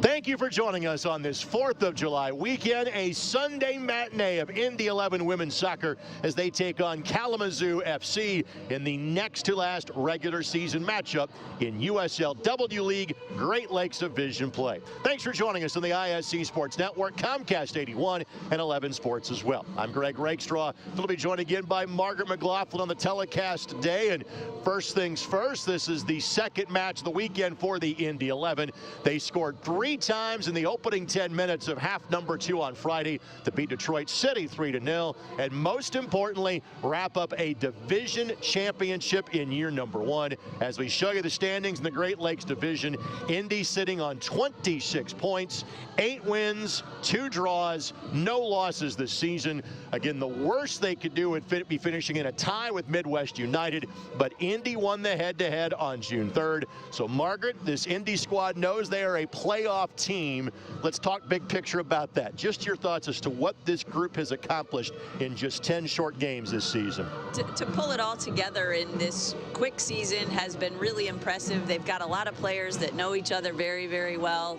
Thank you for joining us on this 4th of July weekend, a Sunday matinee of Indy 11 women's soccer as they take on Kalamazoo FC in the next to last regular season matchup in USL W League Great Lakes Division play. Thanks for joining us on the ISC Sports Network, Comcast 81 and 11 Sports as well. I'm Greg Rakestraw. We'll be joined again by Margaret McLaughlin on the telecast today. And first things first, this is the second match of the weekend for the Indy 11. They scored 3 times in the opening 10 minutes of half number 2 on Friday to beat Detroit City 3-0, and most importantly, wrap up a division championship in year number 1. As we show you the standings in the Great Lakes Division, Indy sitting on 26 points, 8 wins, 2 draws, no losses this season. Again, the worst they could do would be finishing in a tie with Midwest United, but Indy won the head-to-head on June 3rd. So, Margaret, this Indy squad knows they are a playoff team. Let's talk big picture about that. Just your thoughts as to what this group has accomplished in just 10 short games this season. To pull it all together in this quick season has been really impressive. They've got a lot of players that know each other very, very well.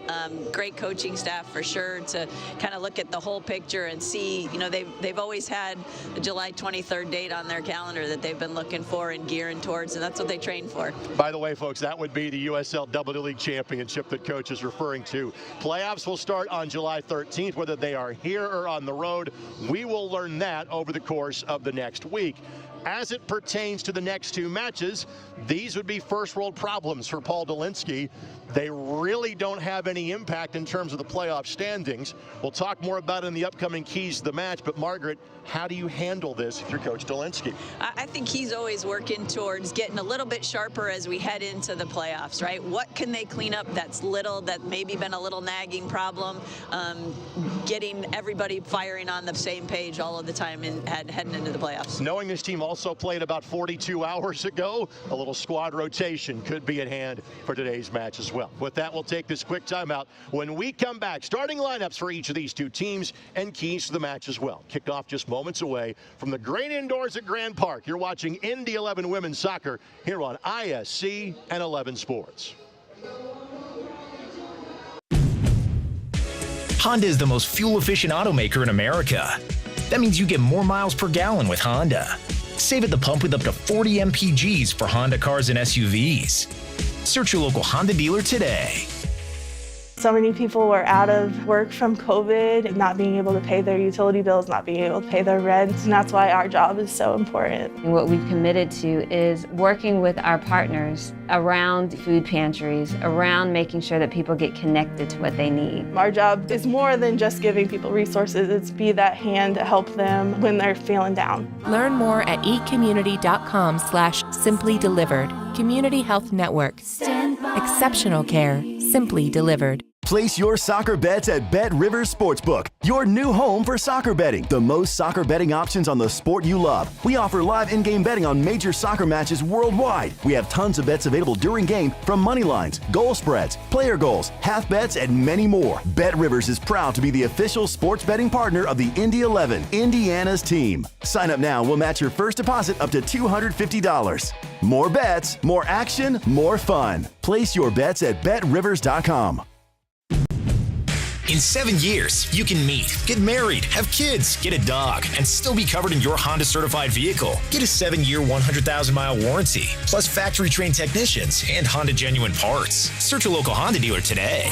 Great coaching staff for sure to kind of look at the whole picture and see, you know, they've always had the July 23rd date on their calendar that they've been looking for and gearing towards, and that's what they train for. By the way, folks, that would be the USL W League Championship that Coach is referring to. Playoffs will start on July 13th, whether they are here or on the road. We will learn that over the course of the next week. As it pertains to the next 2 matches, these would be first world problems for Paul Dolinsky. They really don't have any impact in terms of the playoff standings. We'll talk more about it in the upcoming keys to the match, but Margaret, how do you handle this if you're Coach Dolinsky? I think he's always working towards getting a little bit sharper as we head into the playoffs, right? What can they clean up that's maybe been a little nagging problem? Getting everybody firing on the same page all of the time and heading into the playoffs. Knowing this team also played about 42 hours ago, a little squad rotation could be at hand for today's match as well. With that, we'll take this quick timeout. When we come back, starting lineups for each of these 2 teams and keys to the match as well. Kickoff just moments away from the great indoors at Grand Park. You're watching Indy 11 Women's Soccer here on ISC and 11 Sports. Honda is the most fuel-efficient automaker in America. That means you get more miles per gallon with Honda. Save at the pump with up to 40 mpgs for Honda cars and SUVs. Search your local Honda dealer today. So many people were out of work from COVID, not being able to pay their utility bills, not being able to pay their rent, and that's why our job is so important. What we've committed to is working with our partners around food pantries, around making sure that people get connected to what they need. Our job is more than just giving people resources, it's be that hand to help them when they're feeling down. Learn more at ecommunity.com/simplydelivered. Community Health Network. Exceptional care, simply delivered. Place your soccer bets at Bet Rivers Sportsbook, your new home for soccer betting. The most soccer betting options on the sport you love. We offer live in-game betting on major soccer matches worldwide. We have tons of bets available during game, from money lines, goal spreads, player goals, half bets, and many more. Bet Rivers is proud to be the official sports betting partner of the Indy 11, Indiana's team. Sign up now. We'll match your first deposit up to $250. More bets, more action, more fun. Place your bets at betrivers.com. In 7 years, you can meet, get married, have kids, get a dog, and still be covered in your Honda certified vehicle. Get a 7-year, 100,000-mile warranty, plus factory-trained technicians and Honda genuine parts. Search a local Honda dealer today.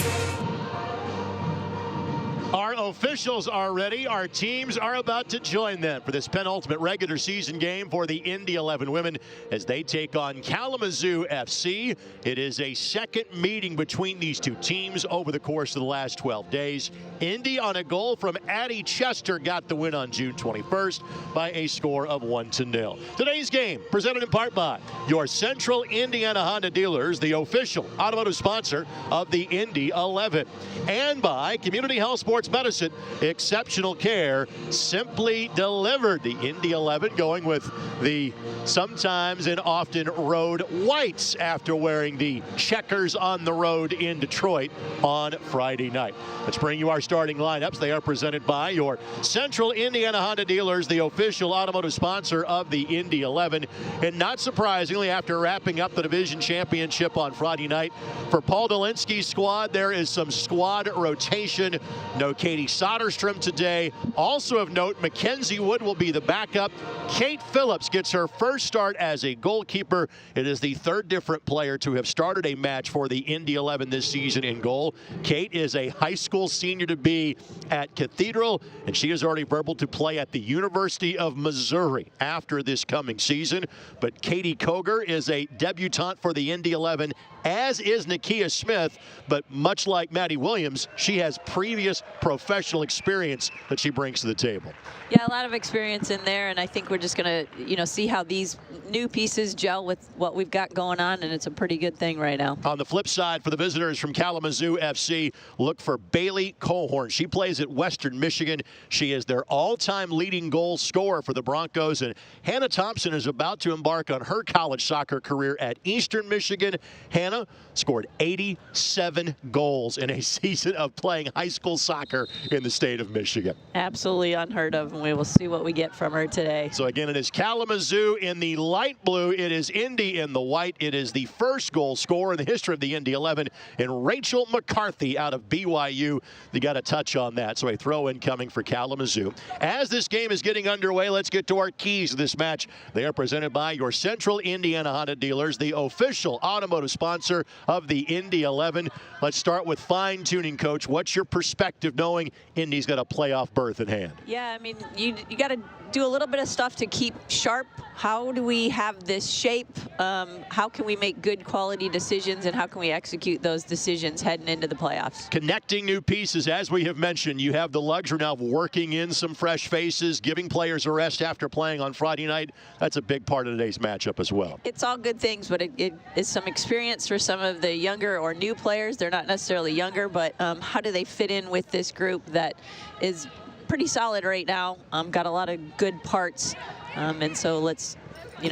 Our officials are ready. Our teams are about to join them for this penultimate regular season game for the Indy 11 women as they take on Kalamazoo FC. It is a second meeting between these 2 teams over the course of the last 12 days. Indy, on a goal from Addie Chester, got the win on June 21st by a score of 1-0. Today's game presented in part by your Central Indiana Honda dealers, the official automotive sponsor of the Indy 11, and by Community Health Sports Medicine listen, exceptional care, simply delivered. The Indy 11 going with the sometimes and often road whites after wearing the checkers on the road in Detroit on Friday night. Let's bring you our starting lineups. They are presented by your Central Indiana Honda dealers, the official automotive sponsor of the Indy 11. And not surprisingly, after wrapping up the division championship on Friday night, for Paul Dolinski's squad, there is some squad rotation. No Katie Soderstrom today. Also of note, Mackenzie Wood will be the backup. Kate Phillips gets her first start as a goalkeeper. It is the third different player to have started a match for the Indy 11 this season in goal. Kate is a high school senior to be at Cathedral, and she is already verbal to play at the University of Missouri after this coming season. But Katie Koger is a debutante for the Indy 11, as is Nakia Smith, but much like Maddie Williams, she has previous professional experience that she brings to the table. Yeah, a lot of experience in there, and I think we're just going to, see how these new pieces gel with what we've got going on, and it's a pretty good thing right now. On the flip side, for the visitors from Kalamazoo FC, look for Bailey Colhorn. She plays at Western Michigan. She is their all-time leading goal scorer for the Broncos, and Hannah Thompson is about to embark on her college soccer career at Eastern Michigan. Hannah scored 87 goals in a season of playing high school soccer in the state of Michigan. Absolutely unheard of, and we will see what we get from her today. So again, it is Kalamazoo in the light blue. It is Indy in the white. It is the first goal scorer in the history of the Indy 11, and Rachel McCarthy out of BYU. They got a touch on that, so a throw-in coming for Kalamazoo. As this game is getting underway, let's get to our keys to this match. They are presented by your Central Indiana Honda dealers, the official automotive sponsor of the Indy 11. Let's start with fine-tuning, Coach. What's your perspective knowing Indy's got a playoff berth in hand? Yeah, I mean, you got to do a little bit of stuff to keep sharp. How do we have this shape? How can we make good quality decisions, and how can we execute those decisions heading into the playoffs? Connecting new pieces, as we have mentioned, you have the luxury now of working in some fresh faces, giving players a rest after playing on Friday night. That's a big part of today's matchup as well. It's all good things, but it is some experience for some of the younger or new players. They're not necessarily younger, but how do they fit in with this group that is pretty solid right now? Got a lot of good parts, and so let's,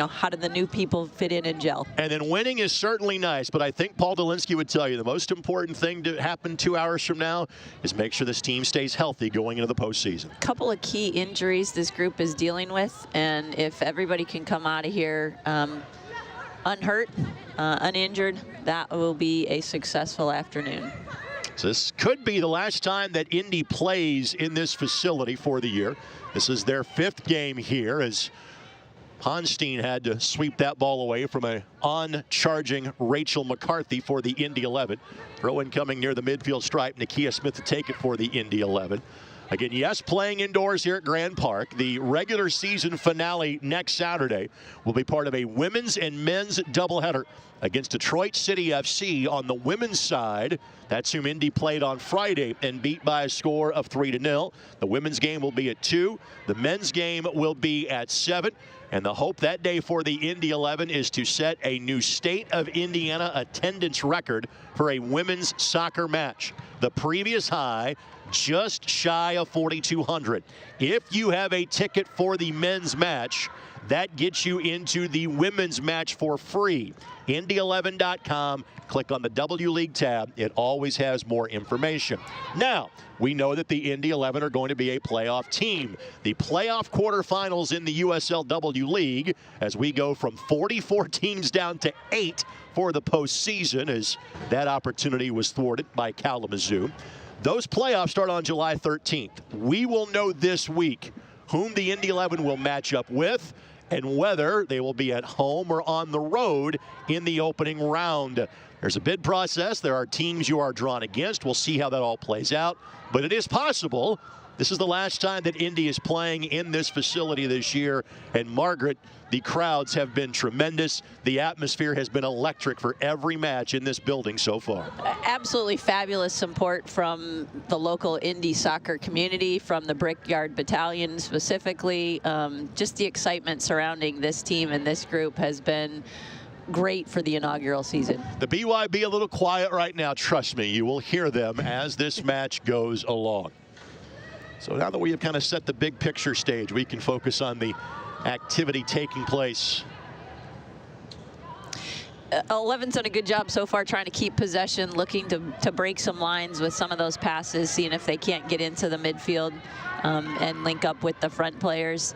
how do the new people fit in and gel? And then winning is certainly nice, but I think Paul Dolinski would tell you the most important thing to happen 2 hours from now is make sure this team stays healthy going into the postseason. A couple of key injuries this group is dealing with, and if everybody can come out of here unhurt, uninjured, that will be a successful afternoon. So this could be the last time that Indy plays in this facility for the year. This is their 5th game here, as Honstein had to sweep that ball away from a on-charging Rachel McCarthy for the Indy 11. Throw-in coming near the midfield stripe. Nakia Smith to take it for the Indy 11. Again, yes, playing indoors here at Grand Park. The regular season finale next Saturday will be part of a women's and men's doubleheader against Detroit City FC on the women's side. That's whom Indy played on Friday and beat by a score of 3-0. The women's game will be at 2. The men's game will be at 7. And the hope that day for the Indy 11 is to set a new state of Indiana attendance record for a women's soccer match. The previous high, just shy of 4,200. If you have a ticket for the men's match, that gets you into the women's match for free. Indy11.com. Click on the W League tab. It always has more information. Now, we know that the Indy 11 are going to be a playoff team. The playoff quarterfinals in the USL W League, as we go from 44 teams down to 8 for the postseason, as that opportunity was thwarted by Kalamazoo. Those playoffs start on July 13th. We will know this week whom the Indy 11 will match up with and whether they will be at home or on the road in the opening round. There's a bid process. There are teams you are drawn against. We'll see how that all plays out. But it is possible. This is the last time that Indy is playing in this facility this year. And Margaret, the crowds have been tremendous. The atmosphere has been electric for every match in this building so far. Absolutely fabulous support from the local Indy soccer community, from the Brickyard Battalion specifically. Just the excitement surrounding this team and this group has been great for the inaugural season. The BYB a little quiet right now. Trust me, you will hear them as this match goes along. So now that we have kind of set the big picture stage, we can focus on the activity taking place. 11's done a good job so far trying to keep possession, looking to break some lines with some of those passes, seeing if they can't get into the midfield and link up with the front players.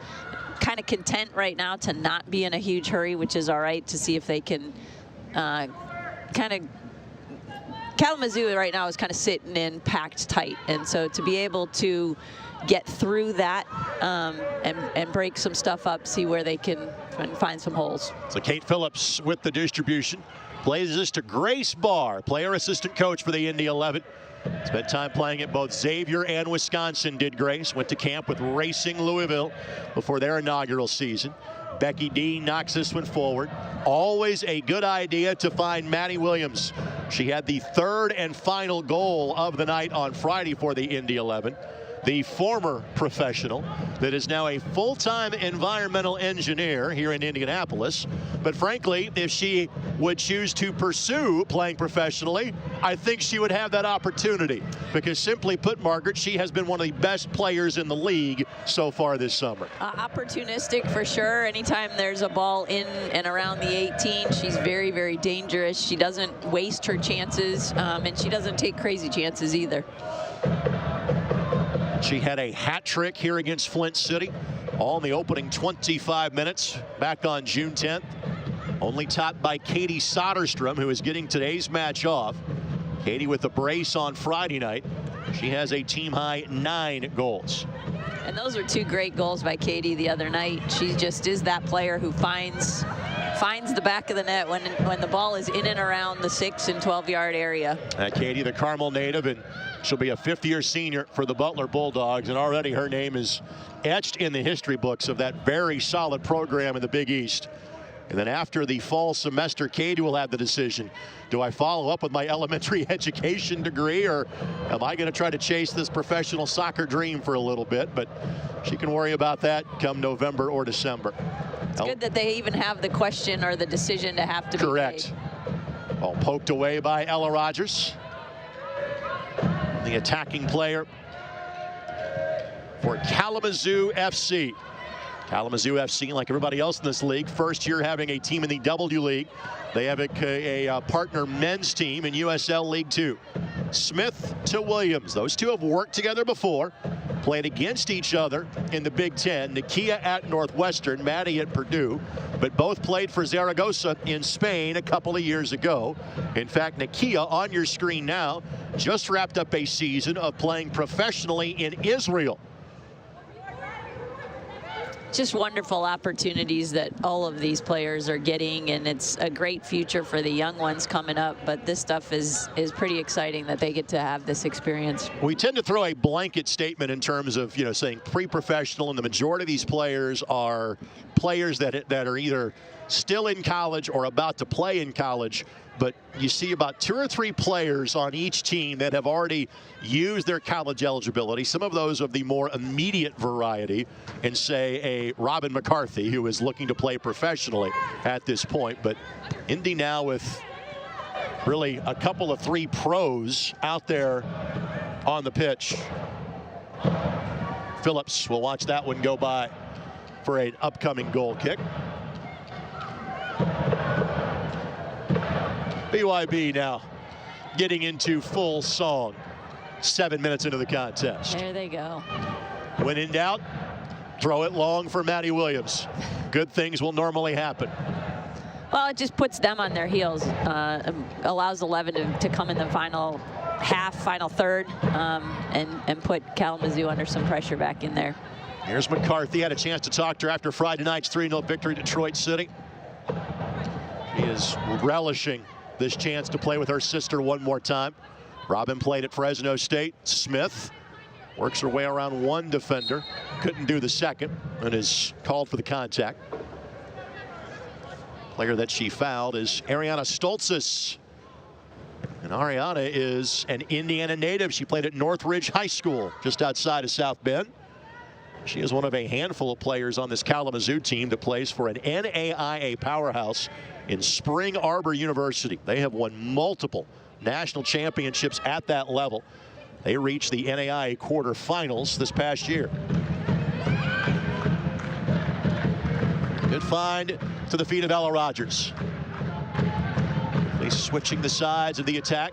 Kind of content right now to not be in a huge hurry, which is all right, to see if they can kind of. Kalamazoo right now is kind of sitting in packed tight, and so to be able to get through that and break some stuff up, see where they can find some holes. So Kate Phillips with the distribution. Plays this to Grace Barr, player assistant coach for the Indy 11. Spent time playing at both Xavier and Wisconsin, did Grace. Went to camp with Racing Louisville before their inaugural season. Becky Dean knocks this one forward. Always a good idea to find Maddie Williams. She had the third and final goal of the night on Friday for the Indy 11. The former professional that is now a full-time environmental engineer here in Indianapolis. But frankly, if she would choose to pursue playing professionally, I think she would have that opportunity. Because simply put, Margaret, she has been one of the best players in the league so far this summer. Opportunistic for sure. Anytime there's a ball in and around the 18, she's very, very dangerous. She doesn't waste her chances, and she doesn't take crazy chances either. She had a hat trick here against Flint City, all in the opening 25 minutes back on June 10th. Only topped by Katie Soderstrom, who is getting today's match off. Katie with a brace on Friday night. She has a team-high 9 goals. And those were 2 great goals by Katie the other night. She just is that player who finds the back of the net when the ball is in and around the 6 and 12-yard area. Katie, the Carmel native, and she'll be a 5th-year senior for the Butler Bulldogs, and already her name is etched in the history books of that very solid program in the Big East. And then after the fall semester, Katie will have the decision. Do I follow up with my elementary education degree, or am I going to try to chase this professional soccer dream for a little bit? But she can worry about that come November or December. It's good that they even have the question or the decision to have to be correct. All poked away by Ella Rogers, the attacking player for Kalamazoo FC. Kalamazoo FC, like everybody else in this league, first year having a team in the W League. They have a partner men's team in USL League 2. Smith to Williams. Those two have worked together before, played against each other in the Big Ten. Nakia at Northwestern, Maddie at Purdue, but both played for Zaragoza in Spain a couple of years ago. In fact, Nakia on your screen now just wrapped up a season of playing professionally in Israel. Just wonderful opportunities that all of these players are getting, and it's a great future for the young ones coming up. But this stuff is pretty exciting that they get to have this experience. We tend to throw a blanket statement in terms of, saying pre-professional, and the majority of these players are players that are either still in college or about to play in college. But you see about 2 or 3 players on each team that have already used their college eligibility, some of those of the more immediate variety, and say a Robin McCarthy, who is looking to play professionally at this point. But Indy now with really a couple of 3 pros out there on the pitch. Phillips will watch that one go by for an upcoming goal kick. BYB now getting into full song 7 minutes into the contest. There they go. When in doubt, throw it long for Maddie Williams. Good things will normally happen. Well, it just puts them on their heels, allows 11 to come in the final half, final third, and put Kalamazoo under some pressure back in there. Here's McCarthy. Had a chance to talk to her after Friday night's 3-0 victory at Detroit City. She is relishing this chance to play with her sister one more time. Robin played at Fresno State. Smith works her way around one defender. Couldn't do the second and is called for the contact. Player that she fouled is Ariana Stoltzis. And Ariana is an Indiana native. She played at Northridge High School just outside of South Bend. She is one of a handful of players on this Kalamazoo team that plays for an NAIA powerhouse in Spring Arbor University. They have won multiple national championships at that level. They reached the NAIA quarterfinals this past year. Good find to the feet of Ella Rogers. He's switching the sides of the attack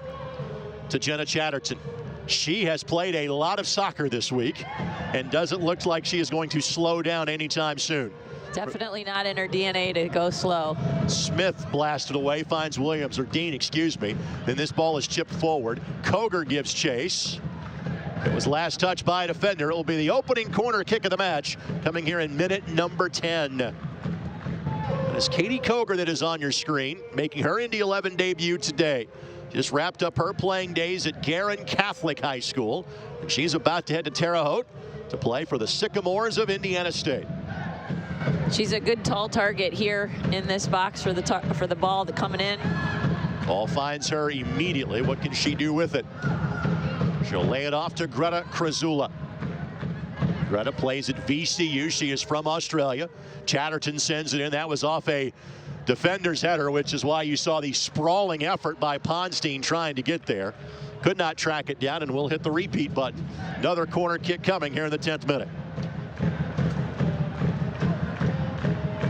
to Jenna Chatterton. She has played a lot of soccer this week and doesn't look like she is going to slow down anytime soon. Definitely not in her DNA to go slow. Smith blasted away, finds Williams, or Dean, excuse me. Then this ball is chipped forward. Koger gives chase. It was last touched by a defender. It will be the opening corner kick of the match coming here in minute number 10. And it's Katie Koger that is on your screen, making her Indy 11 debut today. Just wrapped up her playing days at Garin Catholic High School. And she's about to head to Terre Haute to play for the Sycamores of Indiana State. She's a good tall target here in this box for the ball that coming in. Ball finds her immediately. What can she do with it? She'll lay it off to Greta Krazula. Greta plays at VCU. She is from Australia. Chatterton sends it in. That was off a defender's header, which is why you saw the sprawling effort by Ponstein trying to get there. Could not track it down, and will hit the repeat button. Another corner kick coming here in the 10th minute.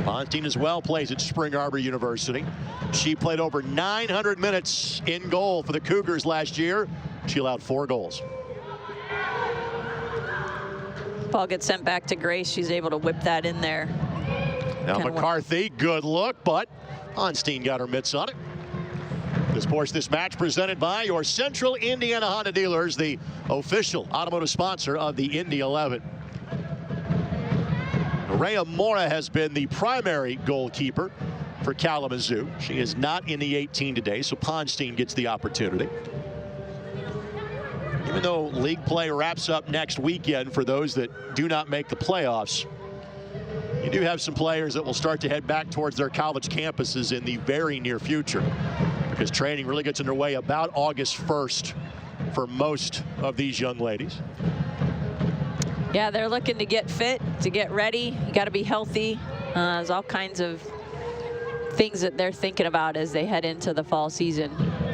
Ponstein as well plays at Spring Arbor University. She played over 900 minutes in goal for the Cougars last year. She allowed 4 goals. Ball gets sent back to Grace. She's able to whip that in there. Now McCarthy, good look, but Ponstein got her mitts on it. This portion, this match presented by your Central Indiana Honda dealers, the official automotive sponsor of the Indy 11. Rhea Mora has been the primary goalkeeper for Kalamazoo. She is not in the 18 today, so Ponstein gets the opportunity. Even though league play wraps up next weekend for those that do not make the playoffs, you do have some players that will start to head back towards their college campuses in the very near future, because training really gets underway about August 1st for most of these young ladies. Yeah, they're looking to get fit, to get ready. You got to be healthy. There's all kinds of things that they're thinking about as they head into the fall season.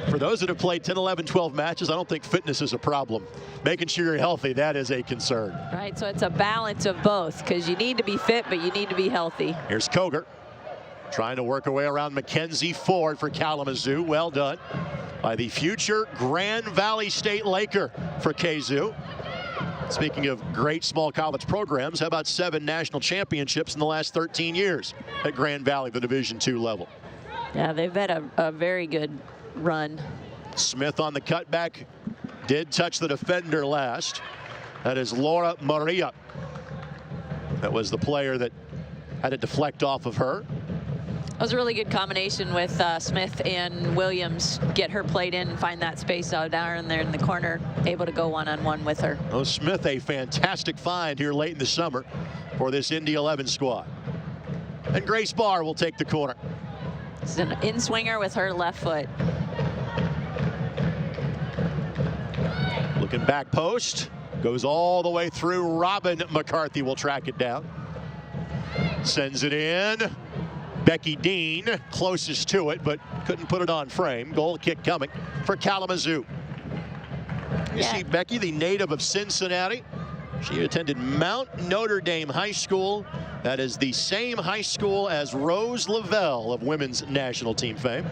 For those that have played 10, 11, 12 matches, I don't think fitness is a problem. Making sure you're healthy, that is a concern. Right, so it's a balance of both, because you need to be fit, but you need to be healthy. Here's Koger trying to work her way around Mackenzie Ford for Kalamazoo. Well done by the future Grand Valley State Laker for KZoo. Speaking of great small college programs, how about 7 national championships in the last 13 years at Grand Valley, the Division II level? Yeah, they've had a very good run. Smith on the cutback, did touch the defender last. That is Laura Maria. That was the player that had it deflect off of her. That was a really good combination with Smith and Williams. Get her played in and find that space out down there in the corner, able to go one-on-one with her. Oh, Smith, a fantastic find here late in the summer for this Indy 11 squad. And Grace Barr will take the corner. It's an in-swinger with her left foot. Looking back post, goes all the way through. Robin McCarthy will track it down. Sends it in. Becky Dean closest to it, but couldn't put it on frame. Goal kick coming for Kalamazoo. You see Becky, the native of Cincinnati. She attended Mount Notre Dame High School. That is the same high school as Rose Lavelle of women's national team fame.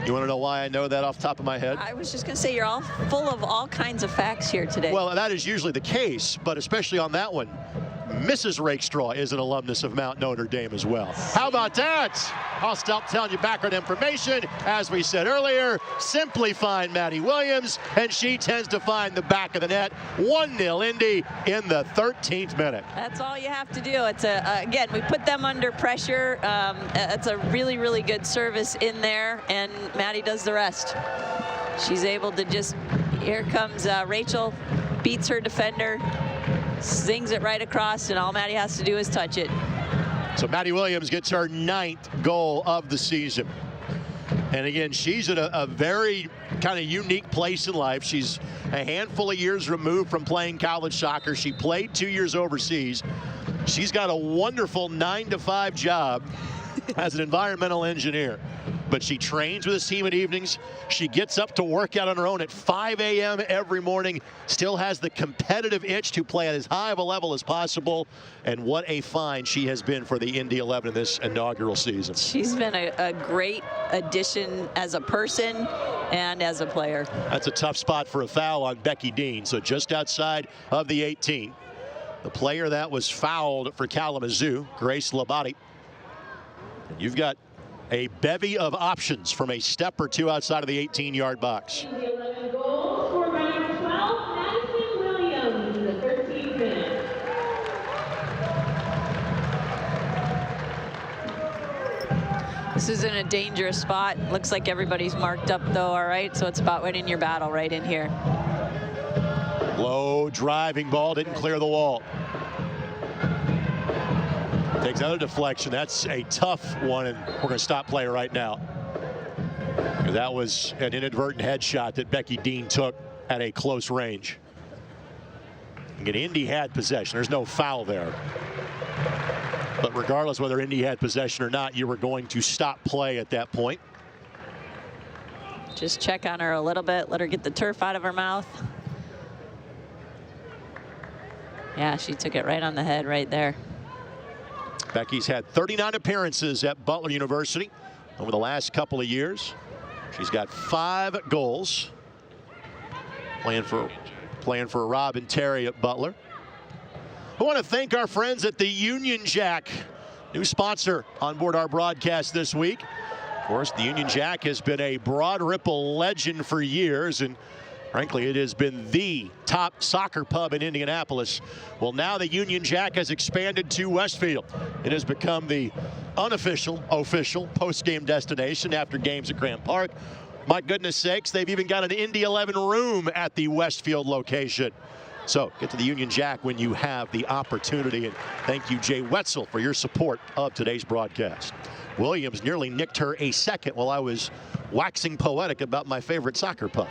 You want to know why I know that off the top of my head? I was just going to say, you're all full of all kinds of facts here today. Well, that is usually the case, but especially on that one, Mrs. Rakestraw is an alumnus of Mount Notre Dame as well. How about that? I'll stop telling you background information. As we said earlier, simply find Maddie Williams, and she tends to find the back of the net. 1-0 Indy in the 13th minute. That's all you have to do. It's again, we put them under pressure. It's a really, really good service in there, and Maddie does the rest. She's able to just, here comes Rachel, beats her defender, sings it right across, and all Maddie has to do is touch it. So Maddie Williams gets her 9th goal of the season. And again, she's at a very kind of unique place in life. She's a handful of years removed from playing college soccer. She played 2 years overseas. She's got a wonderful 9-to-5 job as an environmental engineer. but she trains with his team at evenings. She gets up to work out on her own at 5 a.m. every morning, still has the competitive itch to play at as high of a level as possible. And what a find she has been for the Indy 11 in this inaugural season. She's been a great addition as a person and as a player. That's a tough spot for a foul on Becky Dean, so just outside of the 18. The player that was fouled for Kalamazoo, Grace Labate. And you've got a bevy of options from a step or two outside of the 18-yard box. This is in a dangerous spot. Looks like everybody's marked up though, all right? So it's about winning your battle right in here. Low driving ball, didn't clear the wall. Takes another deflection. That's a tough one, and we're going to stop play right now. That was an inadvertent headshot that Becky Dean took at a close range. Again, Indy had possession. There's no foul there. But regardless whether Indy had possession or not, you were going to stop play at that point. Just check on her a little bit. Let her get the turf out of her mouth. Yeah, she took it right on the head right there. Becky's had 39 appearances at Butler University over the last couple of years. She's got 5 goals. Playing for Rob and Terry at Butler. I want to thank our friends at the Union Jack, new sponsor on board our broadcast this week. Of course, the Union Jack has been a Broad Ripple legend for years, and frankly, it has been the top soccer pub in Indianapolis. Well, now the Union Jack has expanded to Westfield. It has become the unofficial, official post-game destination after games at Grant Park. My goodness sakes, they've even got an Indy 11 room at the Westfield location. So get to the Union Jack when you have the opportunity. And thank you, Jay Wetzel, for your support of today's broadcast. Williams nearly nicked her a second while I was waxing poetic about my favorite soccer pub.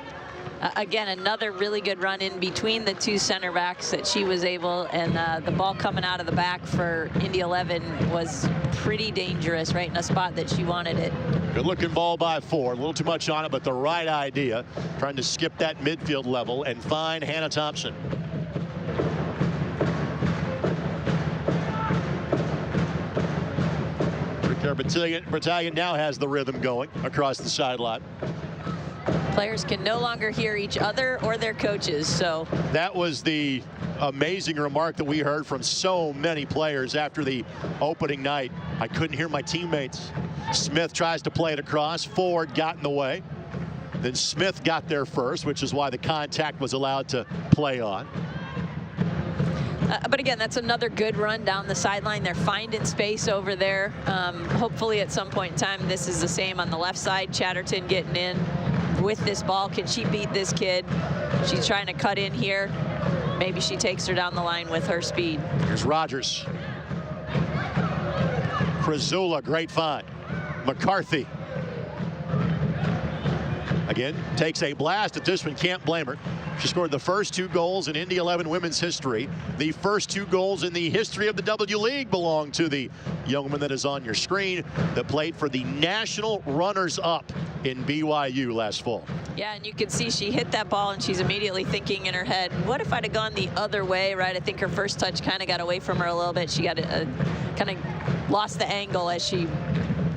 Again, another really good run in between the 2 center backs that she was able, and the ball coming out of the back for Indy 11 was pretty dangerous, right in a spot that she wanted it. Good looking ball by 4, a little too much on it, but the right idea, trying to skip that midfield level and find Hannah Thompson. Battalion now has the rhythm going across the sideline. Players can no longer hear each other or their coaches. So that was the amazing remark that we heard from so many players after the opening night. I couldn't hear my teammates. Smith tries to play it across. Ford got in the way. Then Smith got there first, which is why the contact was allowed to play on. But again, that's another good run down the sideline. They're finding space over there. Hopefully at some point in time, this is the same on the left side. Chatterton getting in with this ball. Can she beat this kid? She's trying to cut in here. Maybe she takes her down the line with her speed. Here's Rogers. Krizula, great find. McCarthy. Again, takes a blast at this one, can't blame her. She scored the first 2 goals in Indy 11 women's history. The first 2 goals in the history of the W League belong to the young woman that is on your screen that played for the national runners-up in BYU last fall. Yeah, and you can see she hit that ball and she's immediately thinking in her head, what if I'd have gone the other way, right? I think her first touch kind of got away from her a little bit. She got kind of lost the angle as she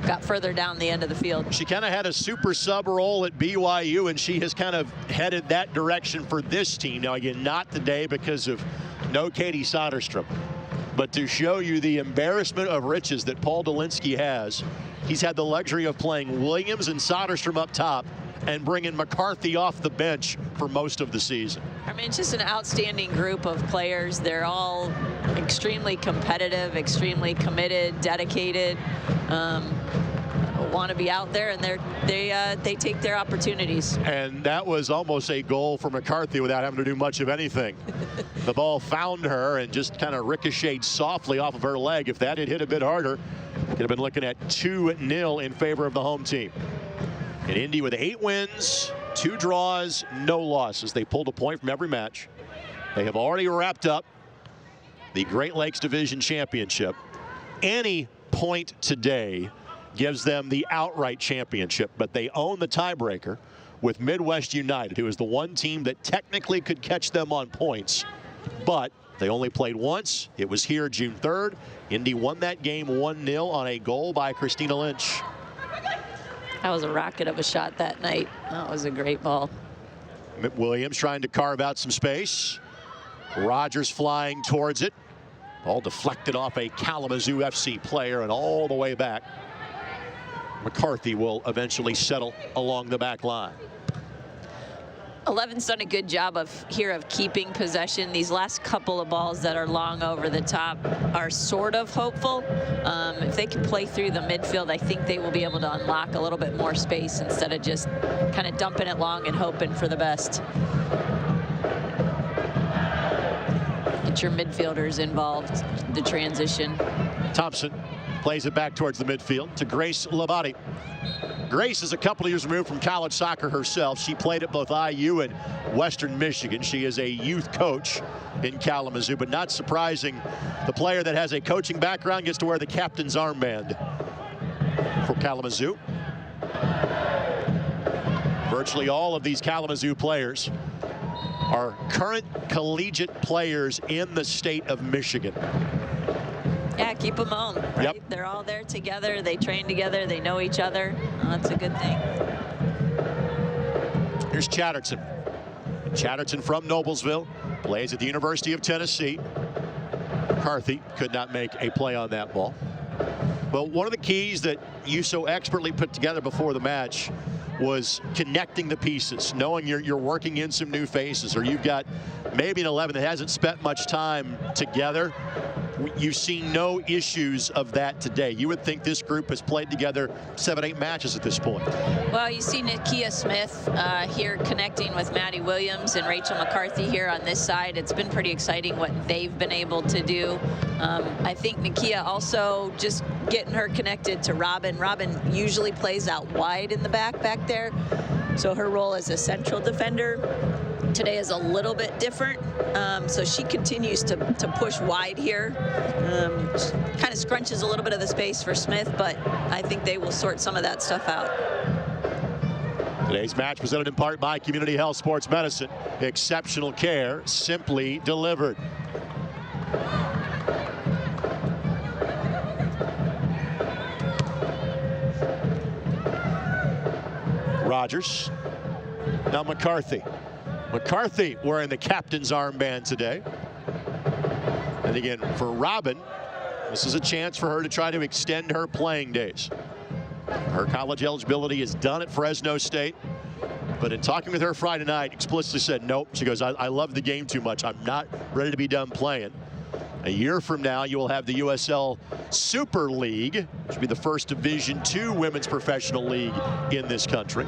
got further down the end of the field. She kind of had a super sub role at BYU, and she has kind of headed that direction for this team. Now, again, not today because of no Katie Soderstrom. But to show you the embarrassment of riches that Paul Dolinsky has, he's had the luxury of playing Williams and Soderstrom up top and bringing McCarthy off the bench for most of the season. I mean, it's just an outstanding group of players. They're all extremely competitive, extremely committed, dedicated, want to be out there, and they take their opportunities. And that was almost a goal for McCarthy without having to do much of anything. The ball found her and just kind of ricocheted softly off of her leg. If that had hit a bit harder, could have been looking at 2-0 in favor of the home team. And Indy with 8 wins, 2 draws, no losses. They pulled a point from every match. They have already wrapped up the Great Lakes Division Championship. Any point today gives them the outright championship, but they own the tiebreaker with Midwest United, who is the one team that technically could catch them on points, but they only played once. It was here June 3rd. Indy won that game 1-0 on a goal by Christina Lynch. That was a rocket of a shot that night. That was a great ball. Williams trying to carve out some space. Rogers flying towards it. Ball deflected off a Kalamazoo FC player and all the way back. McCarthy will eventually settle along the back line. 11's done a good job of keeping possession. These last couple of balls that are long over the top are sort of hopeful. If they can play through the midfield, I think they will be able to unlock a little bit more space instead of just kind of dumping it long and hoping for the best. Get your midfielders involved, the transition. Thompson plays it back towards the midfield to Grace Labate. Grace is a couple of years removed from college soccer herself. She played at both IU and Western Michigan. She is a youth coach in Kalamazoo, but not surprising, the player that has a coaching background gets to wear the captain's armband for Kalamazoo. Virtually all of these Kalamazoo players are current collegiate players in the state of Michigan. Yeah, keep them home. Right? Yep. They're all there together. They train together. They know each other. That's a good thing. Here's Chatterton. Chatterton from Noblesville, plays at the University of Tennessee. McCarthy could not make a play on that ball. But one of the keys that you so expertly put together before the match was connecting the pieces, knowing you're working in some new faces, or you've got maybe an 11 that hasn't spent much time together. You've seen no issues of that today. You would think this group has played together 7-8 matches at this point. Well, you see Nakia Smith here connecting with Maddie Williams and Rachel McCarthy here on this side. It's been pretty exciting what they've been able to do. I think Nakia also just getting her connected to Robin. Robin usually plays out wide in the back there. So her role as a central defender today is a little bit different. So she continues to push wide here. Kind of scrunches a little bit of the space for Smith, but I think they will sort some of that stuff out. Today's match presented in part by Community Health Sports Medicine. Exceptional care, simply delivered. Rogers. Now McCarthy. McCarthy wearing the captain's armband today. And again, for Robin, this is a chance for her to try to extend her playing days. Her college eligibility is done at Fresno State. But in talking with her Friday night, explicitly said, nope. She goes, I love the game too much. I'm not ready to be done playing. A year from now, you will have the USL Super League, which will be the first Division II women's professional league in this country.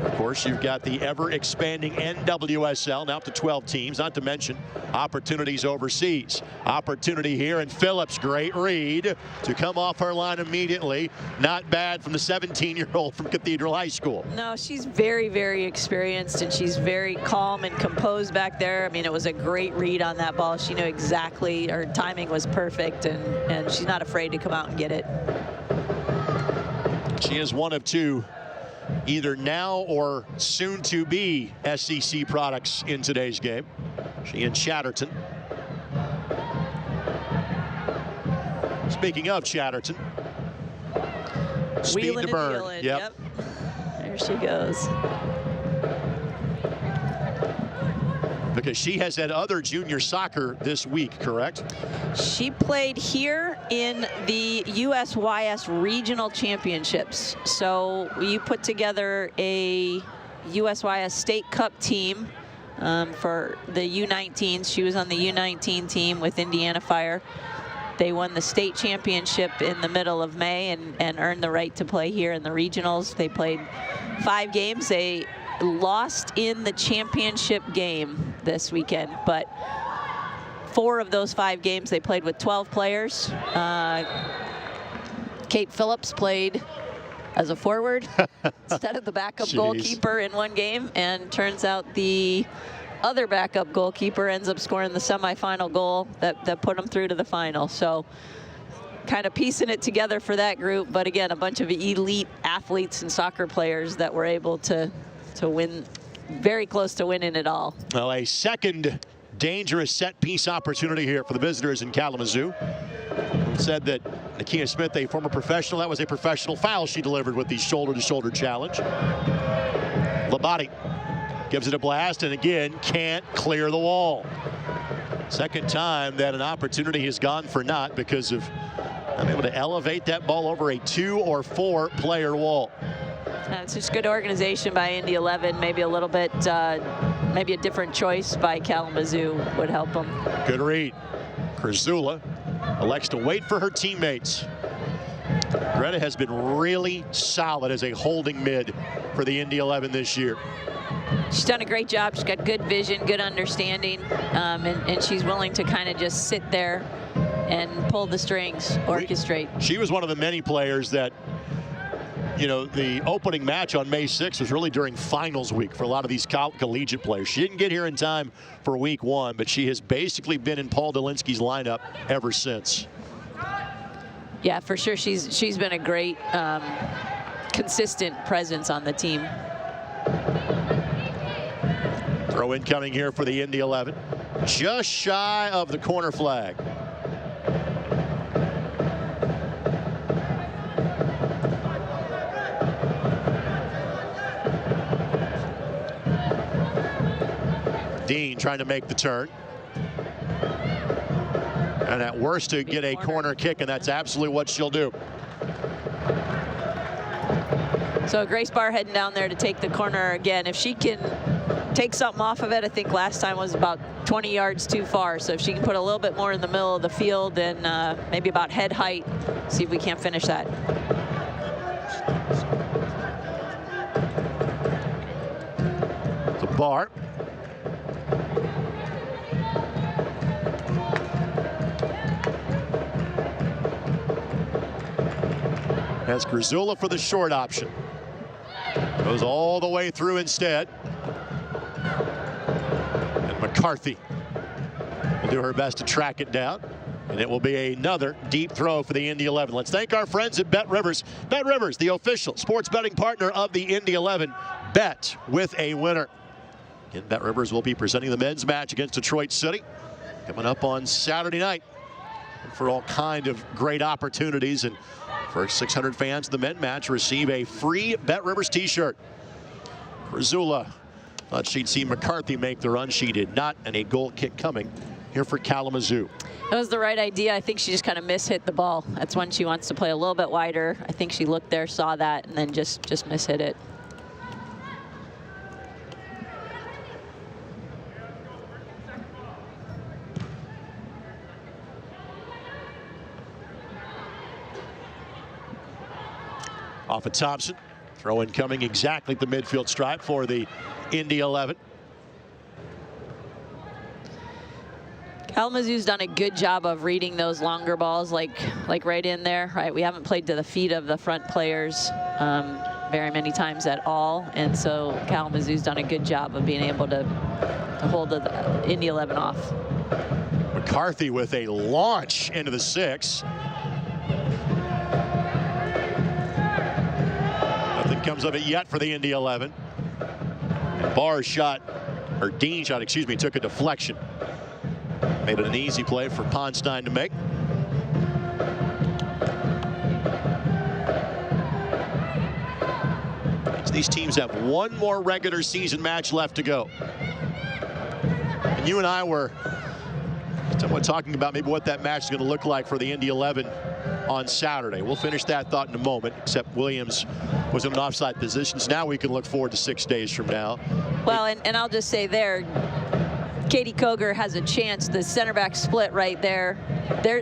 Of course, you've got the ever-expanding NWSL, now up to 12 teams, not to mention opportunities overseas. Opportunity here, and Phillips, great read to come off her line immediately. Not bad from the 17-year-old from Cathedral High School. No, she's very, very experienced, and she's very calm and composed back there. I mean, it was a great read on that ball. She knew exactly, her timing was perfect, and she's not afraid to come out and get it. She is one of two either now or soon to be SEC products in today's game. She and Chatterton. Speaking of Chatterton, speed Wheeling to burn. and dealing. Yep. There she goes. Because she has had other junior soccer this week, correct? She played here in the USYS Regional Championships. So you put together a USYS State Cup team for the U19s. She was on the U19 team with Indiana Fire. They won the state championship in the middle of May and earned the right to play here in the regionals. They played 5 games. They lost in the championship game this weekend, but 4 of those 5 games they played with 12 players. Kate Phillips played as a forward instead of the backup goalkeeper in one game, and turns out the other backup goalkeeper ends up scoring the semifinal goal that put them through to the final. So kind of piecing it together for that group. But again, a bunch of elite athletes and soccer players that were able to win, very close to winning it all. Well, a second dangerous set piece opportunity here for the visitors in Kalamazoo. Said that Nakia Smith, a former professional, that was a professional foul she delivered with the shoulder-to-shoulder challenge. Labate gives it a blast and again can't clear the wall. Second time that an opportunity has gone for naught because of not able to elevate that ball over a 2 or 4 player wall. It's just good organization by Indy 11. Maybe a little bit, maybe a different choice by Kalamazoo would help them. Good read. Krasula elects to wait for her teammates. Greta has been really solid as a holding mid for the Indy 11 this year. She's done a great job. She's got good vision, good understanding, and she's willing to kind of just sit there and pull the strings, orchestrate. She was one of the many players that, you know, the opening match on May 6th was really during finals week for a lot of these collegiate players. She didn't get here in time for week 1, but she has basically been in Paul Dolinsky's lineup ever since. Yeah, for sure. She's been a great, consistent presence on the team. Throw in coming here for the Indy 11. Just shy of the corner flag. Dean trying to make the turn. And at worst to get a corner kick, and that's absolutely what she'll do. So Grace Barr heading down there to take the corner again. If she can take something off of it, I think last time was about 20 yards too far. So if she can put a little bit more in the middle of the field and maybe about head height, see if we can't finish that. The Barr. Has Krasula for the short option. Goes all the way through instead. And McCarthy will do her best to track it down. And it will be another deep throw for the Indy 11. Let's thank our friends at Bet Rivers. Bet Rivers, the official sports betting partner of the Indy 11. Bet with a winner. Again, Bet Rivers will be presenting the men's match against Detroit City coming up on Saturday night. And for all kind of great opportunities, and first 600 fans of the men match receive a free Bet Rivers t-shirt. Krasula thought she'd see McCarthy make the run. She did not, and a goal kick coming here for Kalamazoo. That was the right idea. I think she just kind of mishit the ball. That's when she wants to play a little bit wider. I think she looked there, saw that, and then just mishit it. Off of Thompson. Throw in coming exactly at the midfield stripe for the Indy 11. Kalamazoo's done a good job of reading those longer balls, like right in there. Right, we haven't played to the feet of the front players very many times at all, and so Kalamazoo's done a good job of being able to hold the Indy 11 off. McCarthy with a launch into the 6. Nothing comes of it yet for the Indy 11. Barr's shot, or Dean's shot, excuse me, took a deflection. Made it an easy play for Ponstein to make. So these teams have one more regular season match left to go. And you and I were somewhat talking about maybe what that match is going to look like for the Indy 11 on Saturday. We'll finish that thought in a moment, except Williams was in an offside position. So now we can look forward to 6 days from now. Well, and I'll just say there, Katie Koger has a chance. The center back split right there.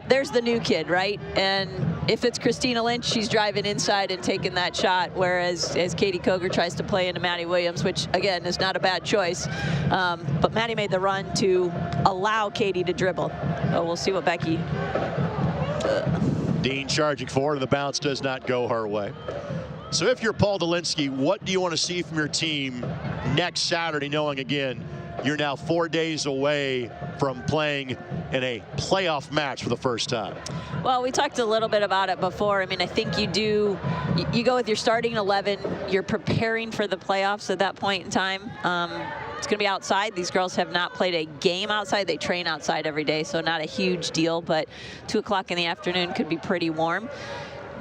There's the new kid, right? And if it's Christina Lynch, she's driving inside and taking that shot, whereas as Katie Koger tries to play into Maddie Williams, which again is not a bad choice. But Maddie made the run to allow Katie to dribble. So we'll see what Becky. Dean charging forward, and the bounce does not go her way. So if you're Paul Dolinsky, what do you want to see from your team next Saturday, knowing again you're now 4 days away from playing in a playoff match for the first time. Well, we talked a little bit about it before. I mean, I think you go with your starting 11. You're preparing for the playoffs at that point in time. It's going to be outside. These girls have not played a game outside. They train outside every day, so not a huge deal, but 2 o'clock in the afternoon could be pretty warm.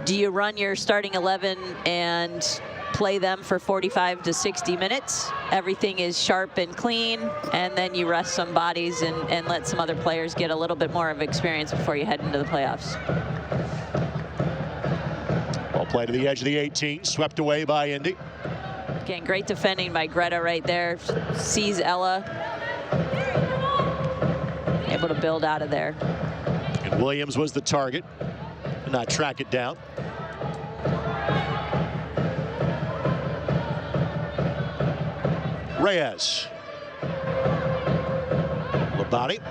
Do you run your starting 11 and play them for 45 to 60 minutes? Everything is sharp and clean, and then you rest some bodies and let some other players get a little bit more of experience before you head into the playoffs. Ball play to the edge of the 18, swept away by Indy. Again, great defending by Greta right there. Sees Ella. Able to build out of there. And Williams was the target. Did not track it down. Reyes. Labate.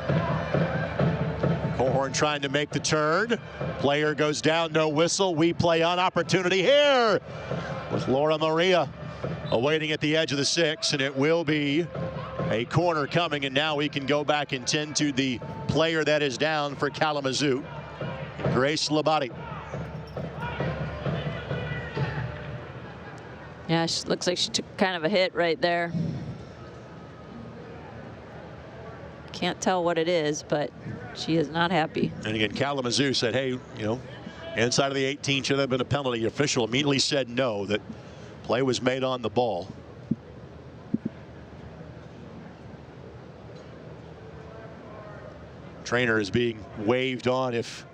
Cohorn trying to make the turn. Player goes down, no whistle. We play on. Opportunity here with Laura Maria awaiting at the edge of the 6, and it will be a corner coming, and now we can go back and tend to the player that is down for Kalamazoo, Grace Labate. Yeah, she looks like she took kind of a hit right there. Can't tell what it is, but she is not happy. And again, Kalamazoo said, hey, you know, inside of the 18 should have been a penalty. The official immediately said no, that play was made on the ball. Trainer is being waved on if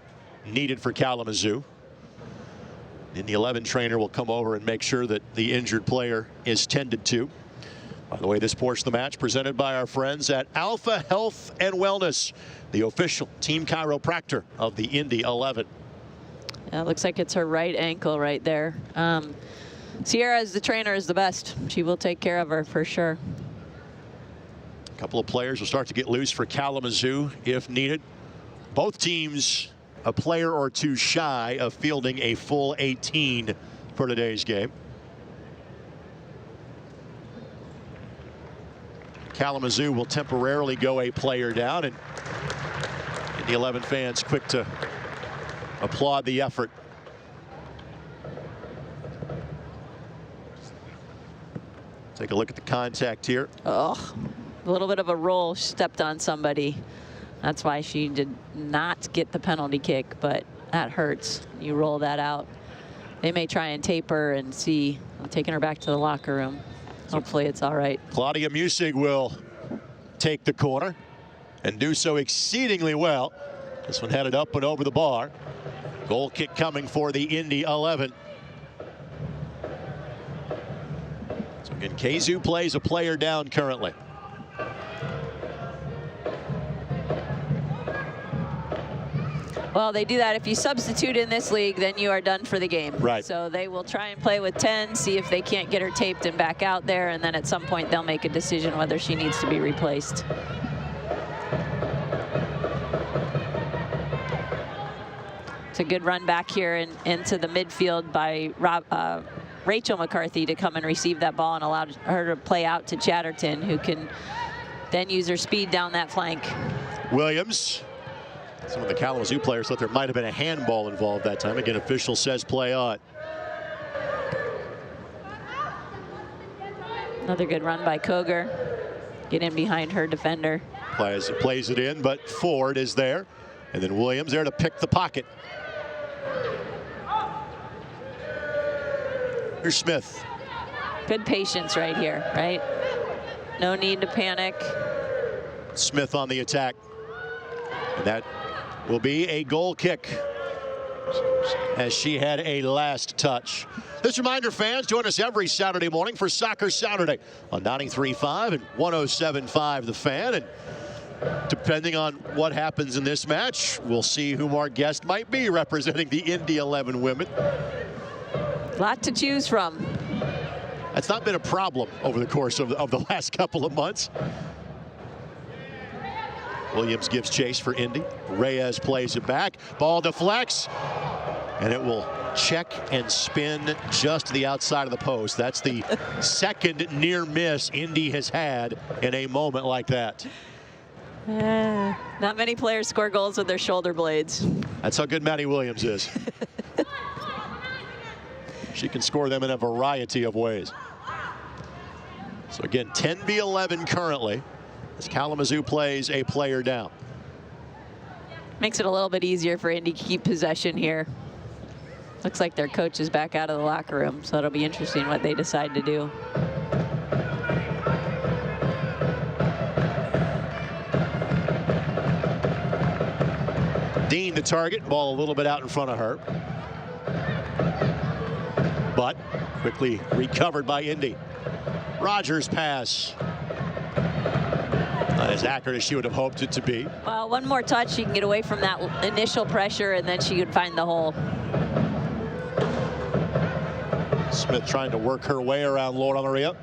needed for Kalamazoo. And the 11 trainer will come over and make sure that the injured player is tended to. By the way, this portion of the match presented by our friends at Alpha Health and Wellness, the official team chiropractor of the Indy 11. Yeah, it looks like it's her right ankle right there. Sierra, as the trainer, is the best. She will take care of her for sure. A couple of players will start to get loose for Kalamazoo if needed. Both teams a player or two shy of fielding a full 18 for today's game. Kalamazoo will temporarily go a player down, and the 11 fans quick to applaud the effort. Take a look at the contact here. Oh, a little bit of a roll. Stepped on somebody. That's why she did not get the penalty kick, but that hurts. You roll that out. They may try and tape her and see. I'm taking her back to the locker room. Hopefully it's all right. Claudia Musig will take the corner and do so exceedingly well. This one headed up and over the bar. Goal kick coming for the Indy 11. So again, Kazu plays a player down currently. Well, they do that. If you substitute in this league, then you are done for the game. Right. So they will try and play with 10, see if they can't get her taped and back out there, and then at some point they'll make a decision whether she needs to be replaced. It's a good run back here into the midfield by Rachel McCarthy to come and receive that ball and allow her to play out to Chatterton, who can then use her speed down that flank. Williams. Some of the Kalamazoo players thought there might have been a handball involved that time. Again, official says play on. Another good run by Koger. Get in behind her defender. Plays it in, but Ford is there. And then Williams there to pick the pocket. Here's Smith. Good patience right here, right? No need to panic. Smith on the attack. And that will be a goal kick, as she had a last touch. This reminder, fans, join us every Saturday morning for Soccer Saturday on 93.5 and 107.5 The Fan. And depending on what happens in this match, we'll see whom our guest might be representing the Indy 11 women. A lot to choose from. That's not been a problem over the course of the last couple of months. Williams gives chase for Indy. Reyes plays it back. Ball deflects, and it will check and spin just to the outside of the post. That's the second near miss Indy has had in a moment like that. Not many players score goals with their shoulder blades. That's how good Maddie Williams is. She can score them in a variety of ways. So again, 10v11 currently as Kalamazoo plays a player down. Makes it a little bit easier for Indy to keep possession here. Looks like their coach is back out of the locker room, so it'll be interesting what they decide to do. Dean the target, ball a little bit out in front of her. But quickly recovered by Indy. Rogers' pass. Not as accurate as she would have hoped it to be. Well, one more touch, she can get away from that initial pressure, and then she could find the hole. Smith trying to work her way around Laura Maria,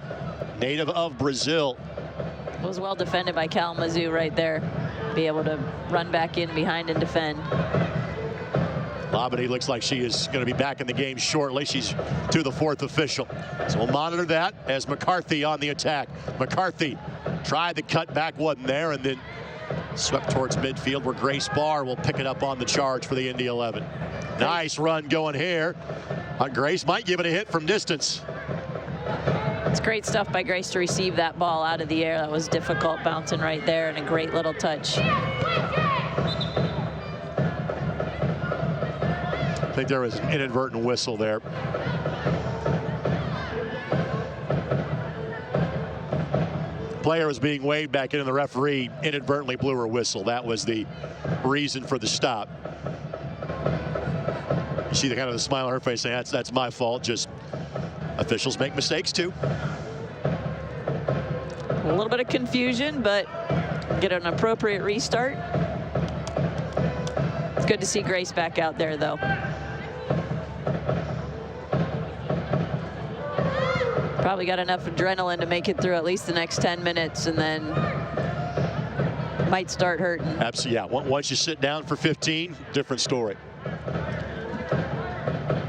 native of Brazil. It was well defended by Kalamazoo right there. Be able to run back in behind and defend. Labadie looks like she is going to be back in the game shortly. She's to the 4th official. So we'll monitor that as McCarthy on the attack. McCarthy tried the cut back, wasn't there, and then swept towards midfield where Grace Barr will pick it up on the charge for the Indy 11. Nice run going here. Grace might give it a hit from distance. It's great stuff by Grace to receive that ball out of the air. That was difficult, bouncing right there, and a great little touch. I think there was an inadvertent whistle there. Player was being waved back in, and the referee inadvertently blew her whistle. That was the reason for the stop. You see the kind of the smile on her face saying, that's my fault. Just officials make mistakes too. A little bit of confusion, but get an appropriate restart. It's good to see Grace back out there, though. Probably got enough adrenaline to make it through at least the next 10 minutes, and then might start hurting. Absolutely, yeah. Once you sit down for 15, different story.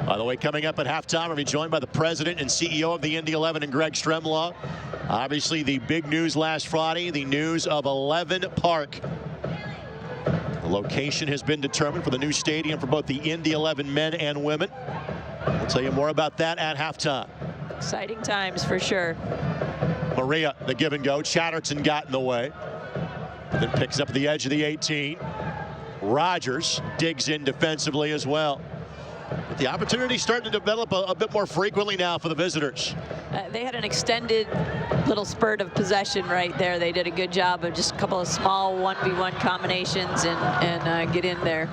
By the way, coming up at halftime, we'll be joined by the president and CEO of the Indy 11 and Greg Stremlaw. Obviously, the big news last Friday, the news of 11 Park. The location has been determined for the new stadium for both the Indy 11 men and women. We'll tell you more about that at halftime. Exciting times for sure. Maria, the give and go. Chatterton got in the way. Then picks up the edge of the 18. Rogers digs in defensively as well. But the opportunity starting to develop a bit more frequently now for the visitors. They had an extended little spurt of possession right there. They did a good job of just a couple of small 1v1 combinations and get in there.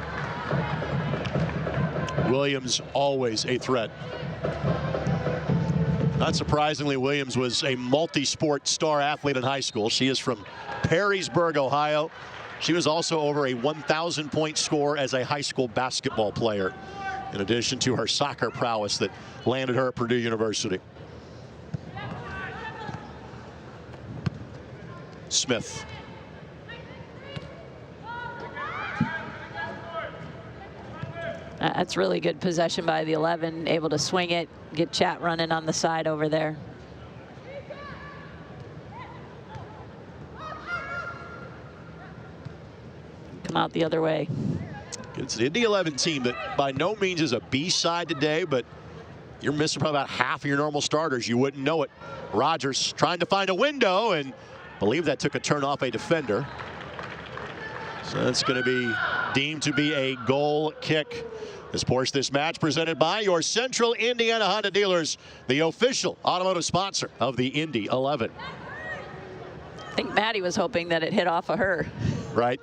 Williams always a threat. Not surprisingly, Williams was a multi-sport star athlete in high school. She is from Perrysburg, Ohio. She was also over a 1,000-point scorer as a high school basketball player, in addition to her soccer prowess that landed her at Purdue University. Smith. That's really good possession by the 11, able to swing it, get Chat running on the side over there. Come out the other way. It's an Indy 11 team that by no means is a B side today, but you're missing probably about half of your normal starters. You wouldn't know it. Rogers trying to find a window, and I believe that took a turn off a defender. So that's going to be deemed to be a goal kick. This portion of this match presented by your Central Indiana Honda dealers, the official automotive sponsor of the Indy 11. I think Maddie was hoping that it hit off of her. Right.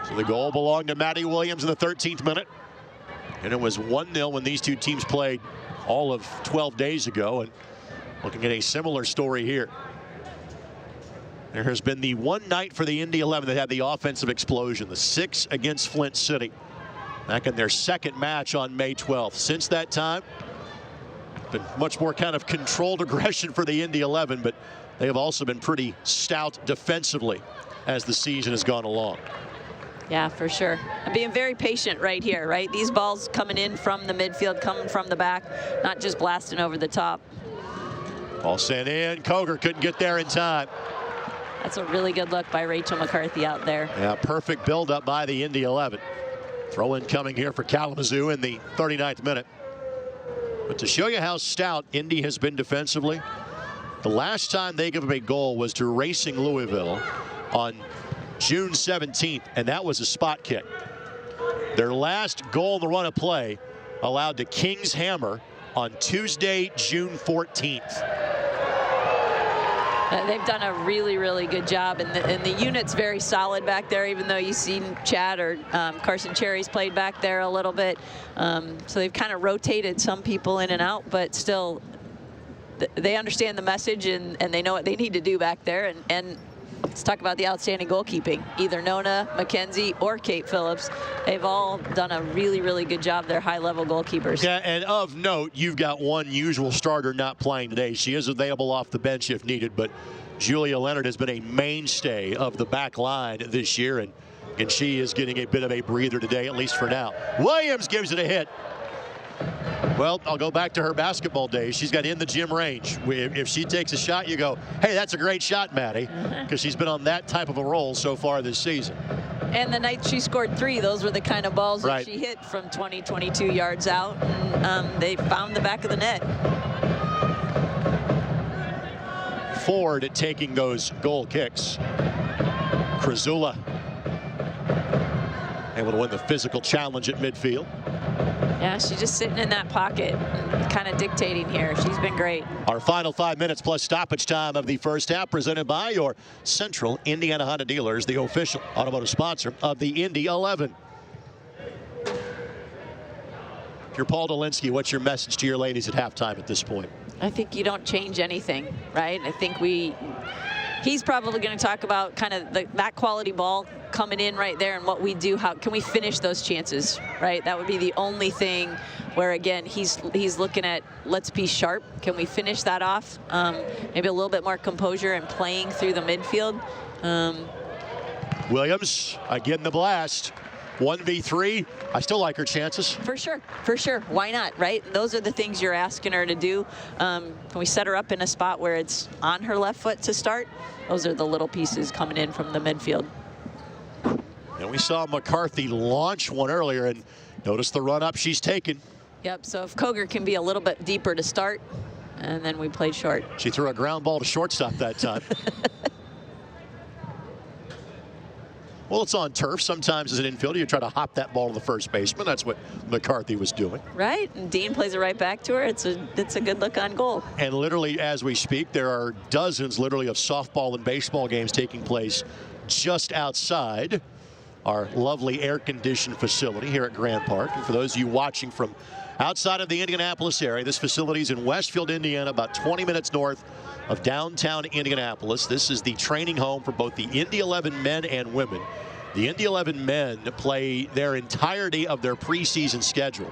So the goal belonged to Maddie Williams in the 13th minute. And it was 1-0 when these two teams played all of 12 days ago. And looking at a similar story here. There has been the one night for the Indy 11 that had the offensive explosion, the 6 against Flint City, back in their second match on May 12th. Since that time, been much more kind of controlled aggression for the Indy 11, but they have also been pretty stout defensively as the season has gone along. Yeah, for sure. I'm being very patient right here, right? These balls coming in from the midfield, coming from the back, not just blasting over the top. Ball sent in. Koger couldn't get there in time. That's a really good look by Rachel McCarthy out there. Yeah, perfect build-up by the Indy 11. Throw-in coming here for Kalamazoo in the 39th minute. But to show you how stout Indy has been defensively, the last time they gave up a goal was to Racing Louisville on June 17th, and that was a spot kick. Their last goal in the run of play allowed to King's Hammer on Tuesday, June 14th. They've done a really, really good job, and the unit's very solid back there, even though you've seen Chad or Carson Cherry's played back there a little bit. So they've kind of rotated some people in and out, but still they understand the message and they know what they need to do back there. And let's talk about the outstanding goalkeeping. Either Nona, Mackenzie, or Kate Phillips. They've all done a really, really good job. They're high-level goalkeepers. Yeah, and of note, you've got one usual starter not playing today. She is available off the bench if needed, but Julia Leonard has been a mainstay of the back line this year, and she is getting a bit of a breather today, at least for now. Williams gives it a hit. Well, I'll go back to her basketball days. She's got in the gym range. If she takes a shot, you go, hey, that's a great shot, Maddie, because she's been on that type of a roll so far this season. And the night she scored 3, those were the kind of balls that she hit from 20, 22 yards out, and they found the back of the net. Ford taking those goal kicks. Krasula able to win the physical challenge at midfield. Yeah, she's just sitting in that pocket, kind of dictating here. She's been great. Our final 5 minutes plus stoppage time of the first half, presented by your Central Indiana Honda dealers, the official automotive sponsor of the Indy 11. If you're Paul Dolinsky, what's your message to your ladies at halftime at this point? I think you don't change anything, right? I think he's probably going to talk about kind of that quality ball coming in right there and what we do. How can we finish those chances, right? That would be the only thing where, again, he's looking at, let's be sharp. Can we finish that off? Maybe a little bit more composure and playing through the midfield. Williams, again, the blast. 1v3. I still like her chances. For sure, for sure. Why not, right? Those are the things you're asking her to do. Can we set her up in a spot where it's on her left foot to start? Those are the little pieces coming in from the midfield. And we saw McCarthy launch one earlier, and notice the run up she's taken. Yep, so if Koger can be a little bit deeper to start, and then we played short. She threw a ground ball to shortstop that time. Well, it's on turf. Sometimes as an infielder, you try to hop that ball to the first baseman. That's what McCarthy was doing. Right, and Dean plays it right back to her. It's a good look on goal. And literally, as we speak, there are dozens, literally, of softball and baseball games taking place just outside our lovely air-conditioned facility here at Grand Park. And for those of you watching from outside of the Indianapolis area, this facility is in Westfield, Indiana, about 20 minutes north of downtown Indianapolis. This is the training home for both the Indy 11 men and women. The Indy 11 men play their entirety of their preseason schedule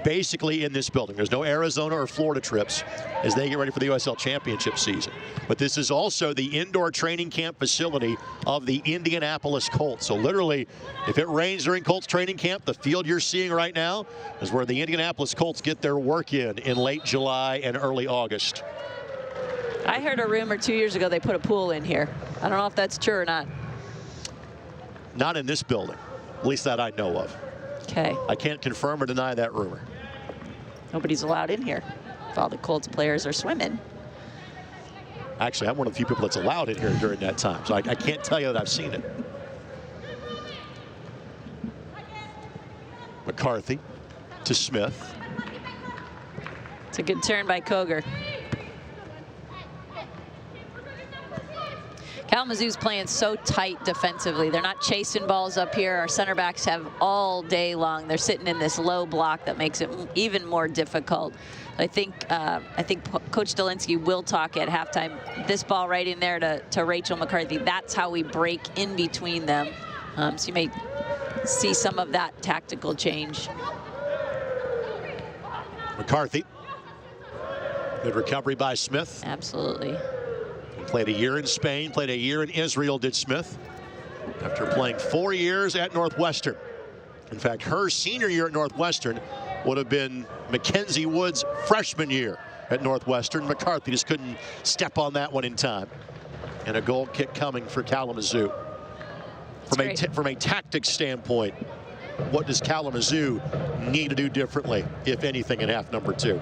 basically in this building. There's no Arizona or Florida trips as they get ready for the USL championship season. But this is also the indoor training camp facility of the Indianapolis Colts. So literally, if it rains during Colts training camp, the field you're seeing right now is where the Indianapolis Colts get their work in late July and early August. I heard a rumor 2 years ago they put a pool in here. I don't know if that's true or not. Not in this building, at least that I know of. Okay. I can't confirm or deny that rumor. Nobody's allowed in here if all the Colts players are swimming. Actually, I'm one of the few people that's allowed in here during that time, so I can't tell you that I've seen it. McCarthy to Smith. It's a good turn by Koger. Kalamazoo's playing so tight defensively. They're not chasing balls up here. Our center backs have all day long. They're sitting in this low block that makes it even more difficult. I think Coach Dolinsky will talk at halftime. This ball right in there to Rachel McCarthy. That's how we break in between them. So you may see some of that tactical change. McCarthy. Good recovery by Smith. Absolutely. Played a year in Spain, played a year in Israel, did Smith. after playing 4 years at Northwestern. In fact, her senior year at Northwestern would have been Mackenzie Wood's freshman year at Northwestern. McCarthy just couldn't step on that one in time. And a goal kick coming for Kalamazoo. From a tactics standpoint, what does Kalamazoo need to do differently, if anything, in half number 2?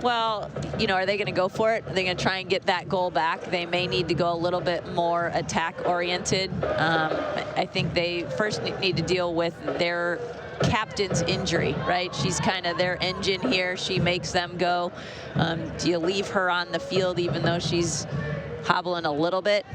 Well, you know, are they going to go for it? Are they going to try and get that goal back? They may need to go a little bit more attack-oriented. I think they first need to deal with their captain's injury, right? She's kind of their engine here. She makes them go. Do you leave her on the field even though she's hobbling a little bit?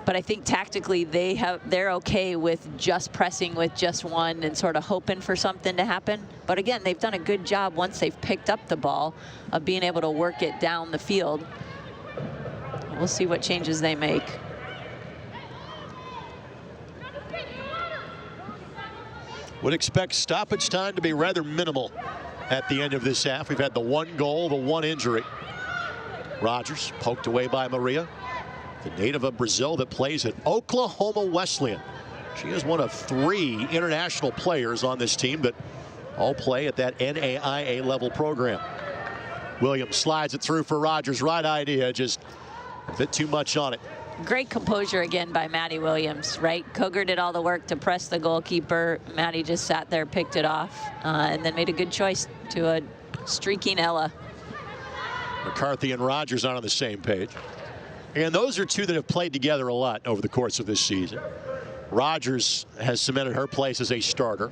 But I think tactically they're okay with just pressing with just one and sort of hoping for something to happen. But again, they've done a good job once they've picked up the ball of being able to work it down the field. We'll see what changes they make. Would expect stoppage time to be rather minimal at the end of this half. We've had the 1 goal, the 1 injury. Rogers poked away by Maria, the native of Brazil that plays at Oklahoma Wesleyan. She is one of 3 international players on this team that all play at that NAIA level program. Williams slides it through for Rogers. Right idea, just a bit too much on it. Great composure again by Maddie Williams, right? Cougar did all the work to press the goalkeeper. Maddie just sat there, picked it off, and then made a good choice to a streaking Ella. McCarthy and Rogers aren't on the same page. And those are 2 that have played together a lot over the course of this season. Rogers has cemented her place as a starter,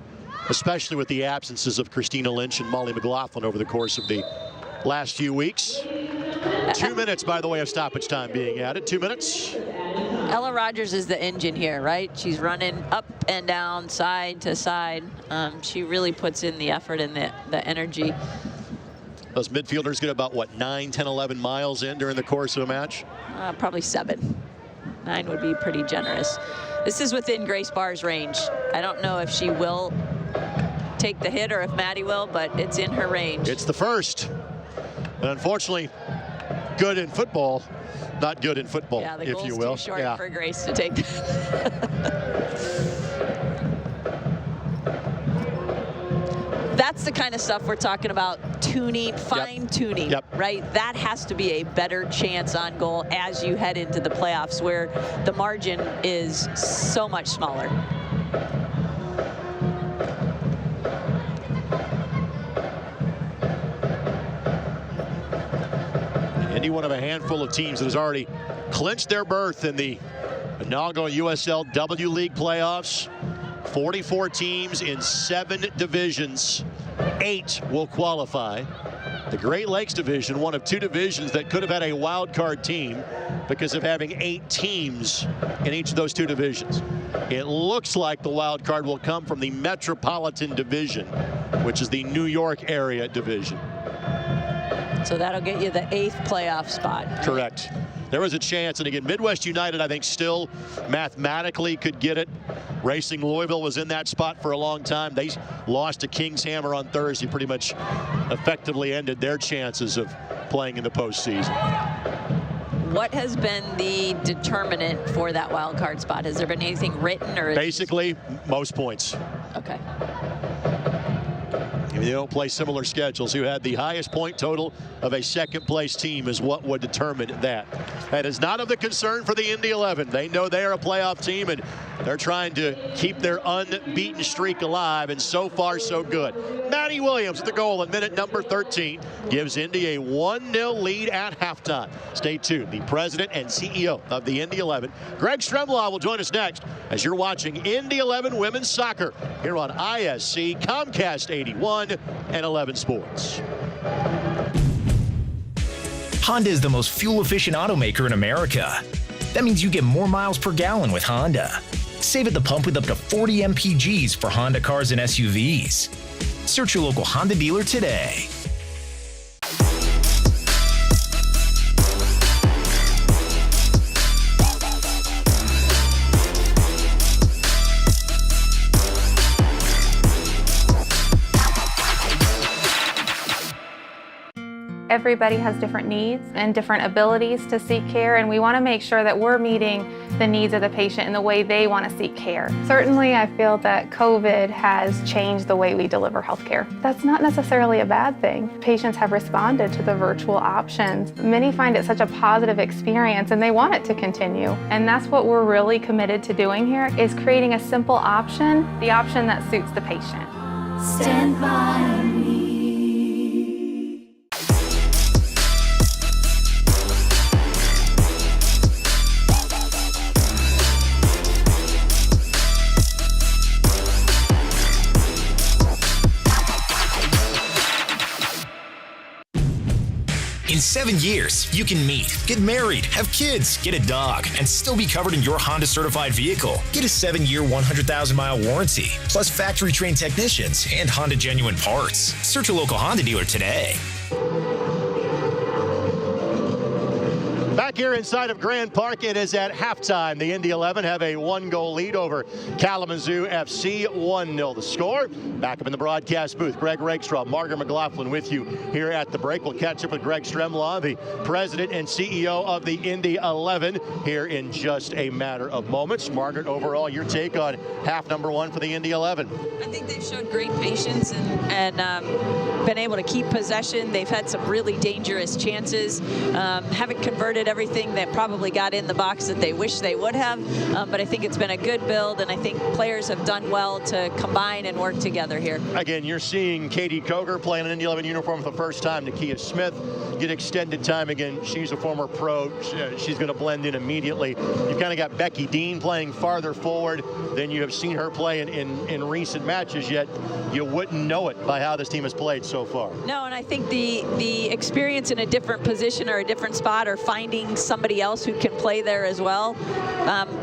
especially with the absences of Christina Lynch and Molly McLaughlin over the course of the last few weeks. 2 minutes, by the way, of stoppage time being added. 2 minutes. Ella Rogers is the engine here, right? She's running up and down, side to side. She really puts in the effort and the energy. Those midfielders get about, what, 9, 10, 11 miles in during the course of a match? Probably 7. 9 would be pretty generous. This is within Grace Barr's range. I don't know if she will take the hit or if Maddie will, but it's in her range. It's the first. And unfortunately, good in football, not good in football, yeah, the if you will. Too short for Grace to take that. That's the kind of stuff we're talking about, tuning, fine-tuning, right? That has to be a better chance on goal as you head into the playoffs where the margin is so much smaller. Indy, one of a handful of teams that has already clinched their berth in the inaugural USL W League playoffs. 44 teams in 7 divisions. 8 will qualify. The Great Lakes division, one of 2 divisions that could have had a wild card team because of having 8 teams in each of those 2 divisions. It looks like the wild card will come from the Metropolitan Division, which is the New York area division. So that'll get you the 8th playoff spot. Correct. There was a chance, and again, Midwest United, I think, still mathematically could get it. Racing Louisville was in that spot for a long time. They lost to Kings Hammer on Thursday, pretty much effectively ended their chances of playing in the postseason. What has been the determinant for that wild card spot? Has there been anything written or? Basically, most points. Okay. If they don't play similar schedules, who had the highest point total of a second-place team is what would determine that. That is not of the concern for the Indy 11. They know they are a playoff team, and they're trying to keep their unbeaten streak alive, and so far, so good. Maddie Williams at the goal in minute number 13 gives Indy a 1-0 lead at halftime. Stay tuned. The president and CEO of the Indy 11, Greg Stremlaw, will join us next as you're watching Indy 11 Women's Soccer here on ISC, Comcast 81, and 11 Sports. Honda is the most fuel-efficient automaker in America. That means you get more miles per gallon with Honda. Save at the pump with up to 40 mpgs for Honda cars and SUVs. Search your local Honda dealer today. Everybody has different needs and different abilities to seek care, and we want to make sure that we're meeting the needs of the patient in the way they want to seek care. Certainly, I feel that COVID has changed the way we deliver healthcare. That's not necessarily a bad thing. Patients have responded to the virtual options. Many find it such a positive experience and they want it to continue. And that's what we're really committed to doing here, is creating a simple option, the option that suits the patient. Stand by me. In 7 years, you can meet, get married, have kids, get a dog, and still be covered in your Honda certified vehicle. Get a 7-year, 100,000-mile warranty, plus factory-trained technicians and Honda genuine parts. Search a local Honda dealer today. Back here inside of Grand Park, it is at halftime. The Indy 11 have a 1-goal lead over Kalamazoo FC, 1-0 the score. Back up in the broadcast booth, Greg Rakestraw, Margaret McLaughlin with you here at the break. We'll catch up with Greg Stremlaw, the president and CEO of the Indy 11, here in just a matter of moments. Margaret, overall, your take on half number 1 for the Indy 11? I think they've showed great patience and been able to keep possession. They've had some really dangerous chances. Haven't converted everything that probably got in the box that they wish they would have, but I think it's been a good build, and I think players have done well to combine and work together here. Again, you're seeing Katie Coger playing an Indy 11 uniform for the first time. Nakia Smith get extended time again. She's a former pro. She's going to blend in immediately. You've kind of got Becky Dean playing farther forward than you have seen her play in recent matches, yet you wouldn't know it by how this team has played so far. No, and I think the experience in a different position or a different spot, or finding somebody else who can play there as well,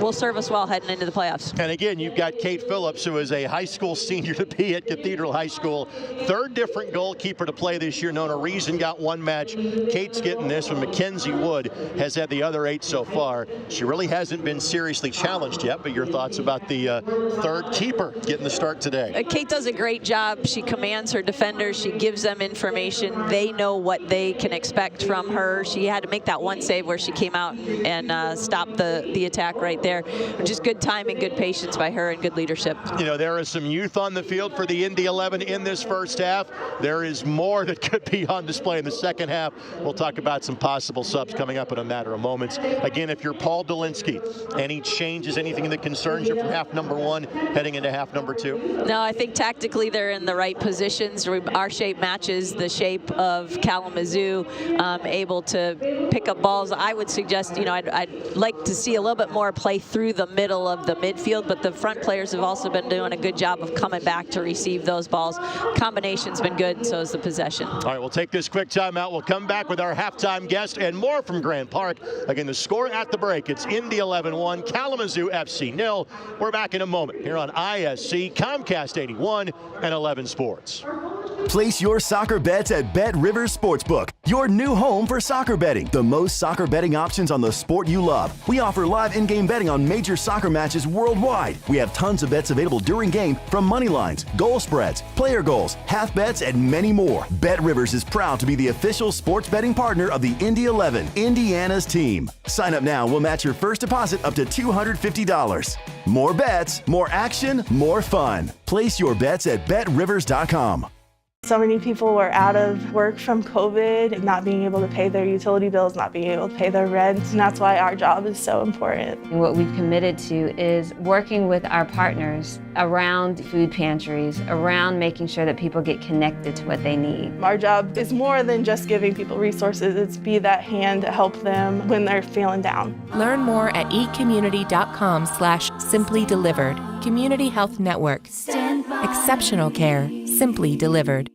will serve us well heading into the playoffs. And again, you've got Kate Phillips, who is a high school senior to be at Cathedral High School. Third different goalkeeper to play this year. Nona Reason got one match. Kate's getting this one. Mackenzie Wood has had the other 8 so far. She really hasn't been seriously challenged yet, but your thoughts about the third keeper getting the start today? Kate does a great job. She commands her defenders. She gives them information. They know what they can expect from her. She had to make that one save where she came out and stopped the attack right there. Just good timing, good patience by her, and good leadership. You know, there is some youth on the field for the Indy 11 in this first half. There is more that could be on display in the second half. We'll talk about some possible subs coming up in a matter of moments. Again, if you're Paul Dolinsky, any changes, anything that concerns you from half number 1 heading into half number 2? No, I think tactically they're in the right positions. Our shape matches the shape of Kalamazoo, able to pick up balls. I would suggest, you know, I'd like to see a little bit more play through the middle of the midfield, but the front players have also been doing a good job of coming back to receive those balls. Combination's been good, and so is the possession. All right, we'll take this quick timeout. We'll come back with our halftime guest and more from Grand Park. Again, the score at the break, it's Indy 11 1, Kalamazoo FC 0. We're back in a moment here on ISC, Comcast 81, and 11 Sports. Place your soccer bets at Bet Rivers Sportsbook, your new home for soccer betting. The most soccer betting options on the sport you love. We offer live in-game betting on major soccer matches worldwide. We have tons of bets available during game, from money lines, goal spreads, player goals, half bets, and many more. Bet Rivers is proud to be the official sports betting partner of the Indy 11, Indiana's team. Sign up now. We'll match your first deposit up to $250. More bets, more action, more fun. Place your bets at betrivers.com. So many people were out of work from COVID, not being able to pay their utility bills, not being able to pay their rent, and that's why our job is so important. And what we've committed to is working with our partners around food pantries, around making sure that people get connected to what they need. Our job is more than just giving people resources, it's be that hand to help them when they're feeling down. Learn more at eatcommunity.com/simply delivered. Community Health Network. Exceptional care, simply delivered.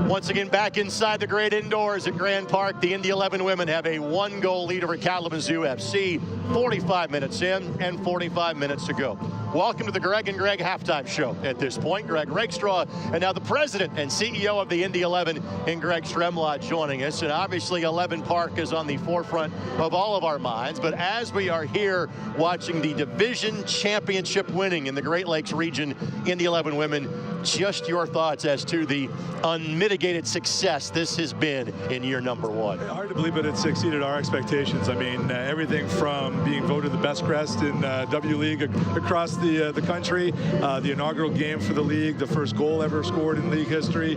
Once again, back inside the great indoors at Grand Park, the Indy 11 women have a 1-goal lead over Kalamazoo FC. 45 minutes in and 45 minutes to go. welcome to the Greg and Greg halftime show. At this point, Greg Rakestraw, and now the president and CEO of the Indy 11, and Greg Stremlott joining us. And obviously 11 Park is on the forefront of all of our minds. But as we are here watching the division championship winning in the Great Lakes region, Indy 11 women, just your thoughts as to the unmitigated success this has been in year number 1. Hard to believe, but it's exceeded our expectations. I mean, everything from being voted the best crest in W League across the country, the inaugural game for the league, the first goal ever scored in league history,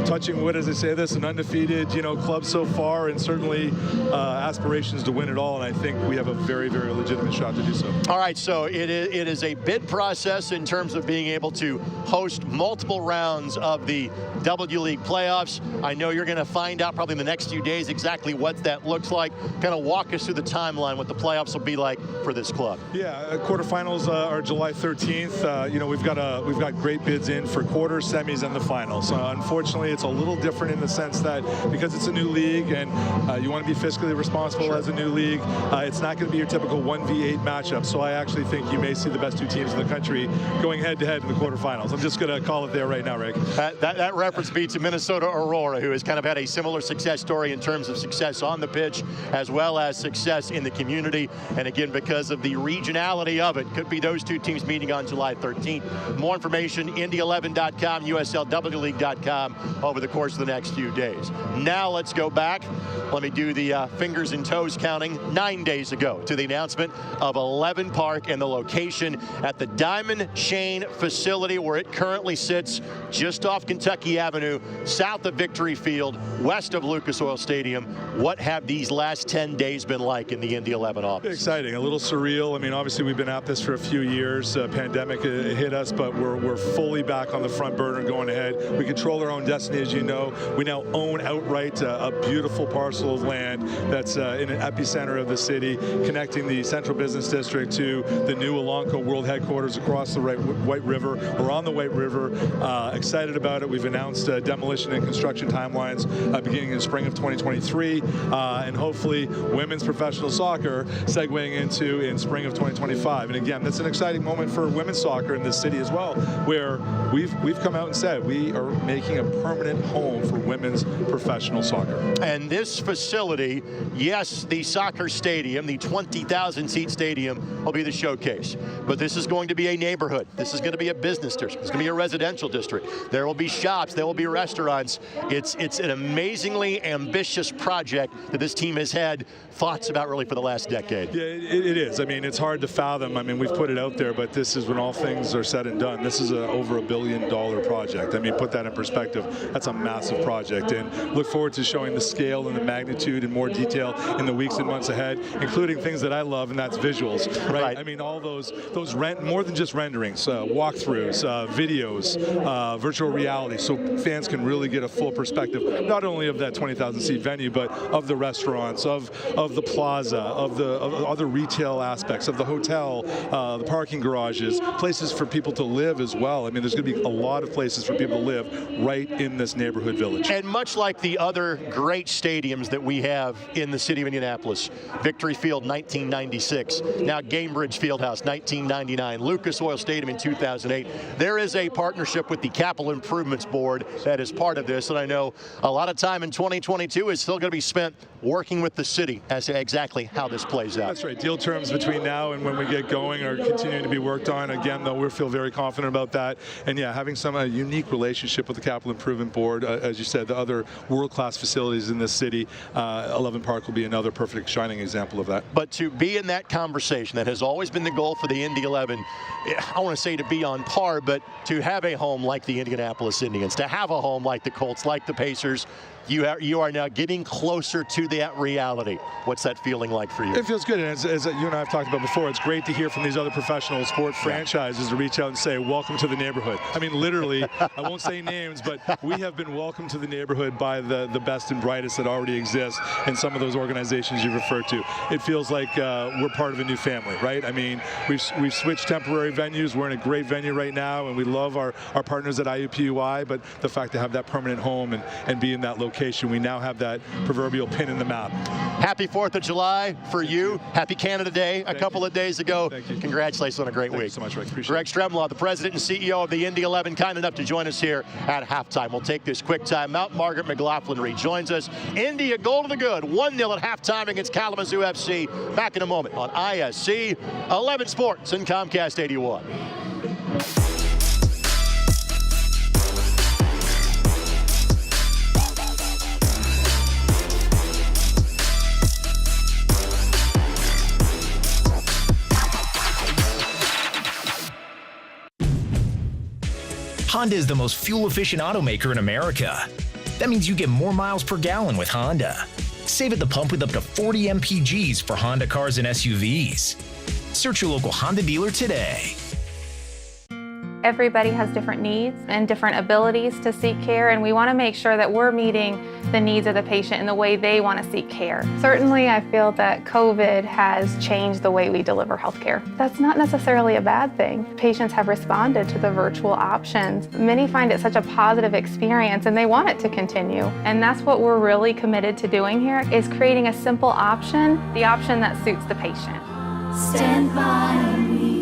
touching wood as I say this, an undefeated club so far, and certainly aspirations to win it all. And I think we have a very, very legitimate shot to do so. All right, so it is a bid process in terms of being able to host multiple rounds of the W League playoffs. I know you're going to find out probably in the next few days exactly what that looks like. Kind of walk us through the timeline, what the playoffs will be like for this club. Yeah, quarterfinals are July 13th. We've got great bids in for quarters, semis, and the finals. Unfortunately, it's a little different in the sense that because it's a new league and you want to be fiscally responsible as a new league, it's not going to be your typical 1v8 matchup. So I actually think you may see the best two teams in the country going head-to-head in the quarterfinals. I'm just going to call it there right now, Rick. That reference be to Minnesota Aurora, who has kind of had a similar success story in terms of success on the pitch as well as success in the community. And again, because of the regionality of it, could be those two teams meeting on July 13th. More information, Indy11.com, USLWleague.com over the course of the next few days. Now let's go back. Let me do the fingers and toes counting. 9 days ago to the announcement of 11 Park and the location at the Diamond Chain facility where it currently sits just off Kentucky Avenue, south of Victory Field, west of Lucas Oil Stadium. What have these last 10 days been like in the Indy 11 office? Exciting, a little surreal. I mean, obviously we've been at this for a few years. Pandemic hit us, but we're fully back on the front burner going ahead. We control our own destiny, as you know. We now own outright a beautiful parcel of land that's in an epicenter of the city, connecting the Central Business District to the new Elanco World Headquarters across the White River. We're on the White River. Excited about it. We've announced demolition and construction timelines beginning in spring of 2023, and hopefully women's professional soccer segueing into in spring of 2025. And again, that's an exciting moment for women's soccer in this city as well, where we've come out and said we are making a permanent home for women's professional soccer. And this facility, yes, the soccer stadium, the 20,000 seat stadium will be the showcase, but this is going to be a neighborhood. This is going to be a business district. It's going to be a residential district. There will be shops. There will be restaurants. It's an amazingly ambitious project that this team has had thoughts about really for the last decade. Yeah, it is. I mean, it's hard to fathom. I mean, we've put it out there, but this is when all things are said and done. This is over $1 billion project. I mean, put that in perspective. That's a massive project, and look forward to showing the scale and the magnitude in more detail in the weeks and months ahead, including things that I love, and that's visuals, right? I mean, all those more than just renderings, walkthroughs, videos, virtual reality, so fans can really get a full perspective, not only of that 20,000 seat venue, but of the restaurants, of the plaza, of other retail aspects, of the hotel, the parking garages, places for people to live as well. I mean, there's going to be a lot of places for people to live right in this neighborhood village. And much like the other great stadiums that we have in the city of Indianapolis, Victory Field 1996, now Gamebridge Fieldhouse 1999, Lucas Oil Stadium in 2008, there is a partnership with the Capital Improvements Board that is part of this, and I know a lot of time in 2022 is still going to be spent working with the city as to exactly how this plays out. That's right. Deal terms between now and when we get going are continuing to be worked on. Again, though, we feel very confident about that. And yeah, having some unique relationship with the Capital Improvement Board, as you said, the other world-class facilities in this city, 11 Park will be another perfect shining example of that. But to be in that conversation, that has always been the goal for the Indy 11, I want to say to be on par, but to have a home like the Indianapolis Indians, to have a home like the Colts, like the Pacers, you are now getting closer to that reality. What's that feeling like for you? It feels good, and as you and I have talked about before, it's great to hear from these other professional sports franchises to reach out and say, welcome to the neighborhood. I mean, literally, I won't say names, but we we have been welcomed to the neighborhood by the best and brightest that already exist in some of those organizations you referred to. It feels like we're part of a new family, right? I mean, we've switched temporary venues. We're in a great venue right now, and we love our partners at IUPUI, but the fact to have that permanent home and be in that location, we now have that proverbial pin in the map. Happy 4th of July for you. Happy Canada Day a couple of days ago. Congratulations on a great week. Thank you so much, Rick. Appreciate Greg Stremlaw, the president and CEO of the Indy 11, kind enough to join us here at halftime. We'll take this quick timeout. Margaret McLaughlin rejoins us. Indy a goal to the good. 1-0 at halftime against Kalamazoo FC. Back in a moment on ISC 11 Sports and Comcast 81. Honda is the most fuel-efficient automaker in America. That means you get more miles per gallon with Honda. Save at the pump with up to 40 mpgs for Honda cars and SUVs. Search your local Honda dealer today. Everybody has different needs and different abilities to seek care, and we want to make sure that we're meeting the needs of the patient in the way they want to seek care. Certainly, I feel that COVID has changed the way we deliver healthcare. That's not necessarily a bad thing. Patients have responded to the virtual options. Many find it such a positive experience and they want it to continue. And that's what we're really committed to doing here, is creating a simple option, the option that suits the patient. Stand by me.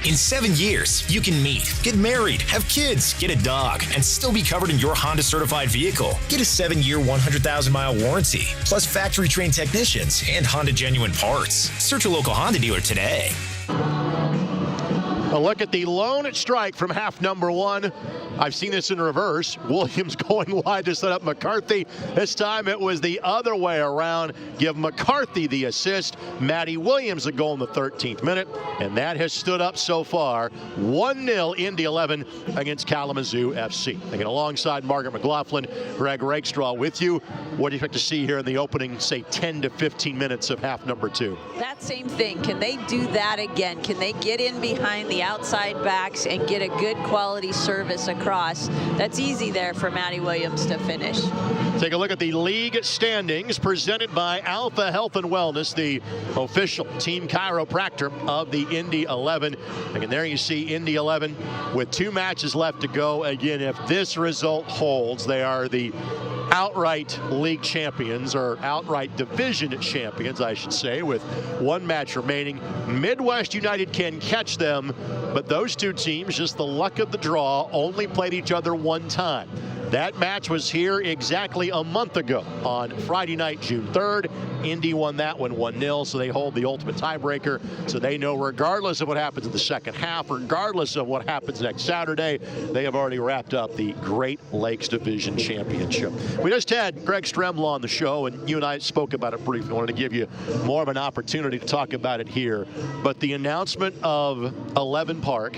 In 7 years, you can meet, get married, have kids, get a dog, and still be covered in your Honda certified vehicle. Get a 7-year, 100,000-mile warranty, plus factory-trained technicians and Honda genuine parts. Search a local Honda dealer today. A look at the lone strike from half number one. I've seen this in reverse. Williams going wide to set up McCarthy. This time it was the other way around. Give McCarthy the assist. Maddie Williams a goal in the 13th minute. And that has stood up so far. 1-0 Indy 11 against Kalamazoo FC. Again, alongside Margaret McLaughlin, Greg Rakestraw with you. What do you expect to see here in the opening, say, 10 to 15 minutes of half number two? That same thing. Can they do that again? Can they get in behind the outside backs and get a good quality service across? That's easy there for Maddie Williams to finish. Take a look at the league standings presented by Alpha Health and Wellness, the official team chiropractor of the Indy 11. And there you see Indy 11 with 2 matches left to go. Again, if this result holds, they are the outright league champions, or outright division champions, I should say, with 1 match remaining. Midwest United can catch them, but those 2 teams, just the luck of the draw, only played each other 1 time. That match was here exactly a month ago on Friday night, June 3rd. Indy won that one 1-0, so they hold the ultimate tiebreaker. So they know regardless of what happens in the second half, regardless of what happens next Saturday, they have already wrapped up the Great Lakes Division Championship. We just had Greg Stremlaw on the show, and you and I spoke about it briefly. I wanted to give you more of an opportunity to talk about it here. But the announcement of 11 Park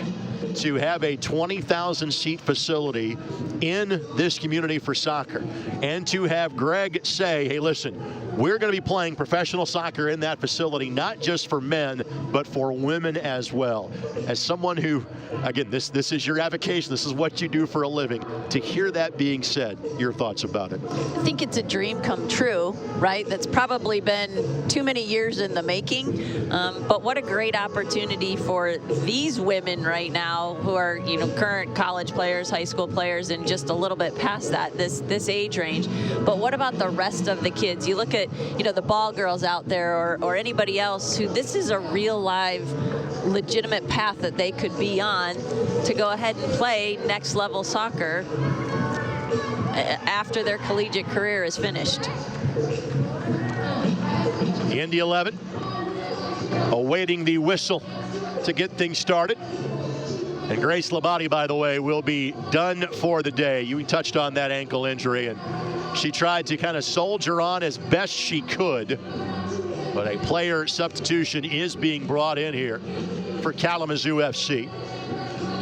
to have a 20,000 seat facility in this community for soccer, and to have Greg say, hey, listen, we're going to be playing professional soccer in that facility, not just for men, but for women as well. As someone who, again, this is your avocation, this is what you do for a living, to hear that being said, your thoughts about it? I think it's a dream come true, right? That's probably been too many years in the making, but what a great opportunity for these women right now who are, you know, current college players, high school players, and just a little bit past that, this age range. But what about the rest of the kids? You look at, you know, the ball girls out there, or anybody else who, this is a real live legitimate path that they could be on to go ahead and play next level soccer after their collegiate career is finished. The Indy 11 awaiting the whistle to get things started. And Grace Labate, by the way, will be done for the day. You touched on that ankle injury, and she tried to kind of soldier on as best she could. But a player substitution is being brought in here for Kalamazoo FC.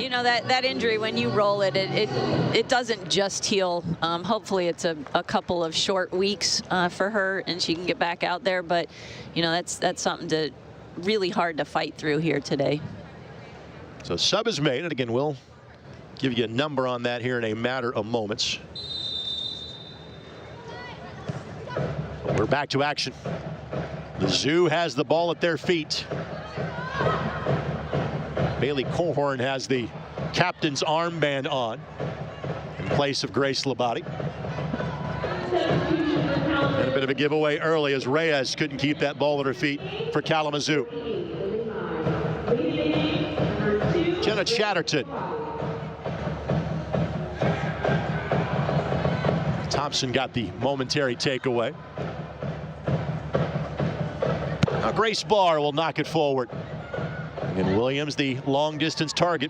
you know, that injury, when you roll it, it doesn't just heal. Hopefully it's a couple of short weeks for her and she can get back out there. But, you know, that's something to really hard to fight through here today. So sub is made, and again, we'll give you a number on that here in a matter of moments. But we're back to action. The Zoo has the ball at their feet. Bailey Cohorn has the captain's armband on in place of Grace Labate. And a bit of a giveaway early as Reyes couldn't keep that ball at her feet for Kalamazoo. Jenna Chatterton. Thompson got the momentary takeaway. Now Grace Barr will knock it forward. And Williams, the long distance target.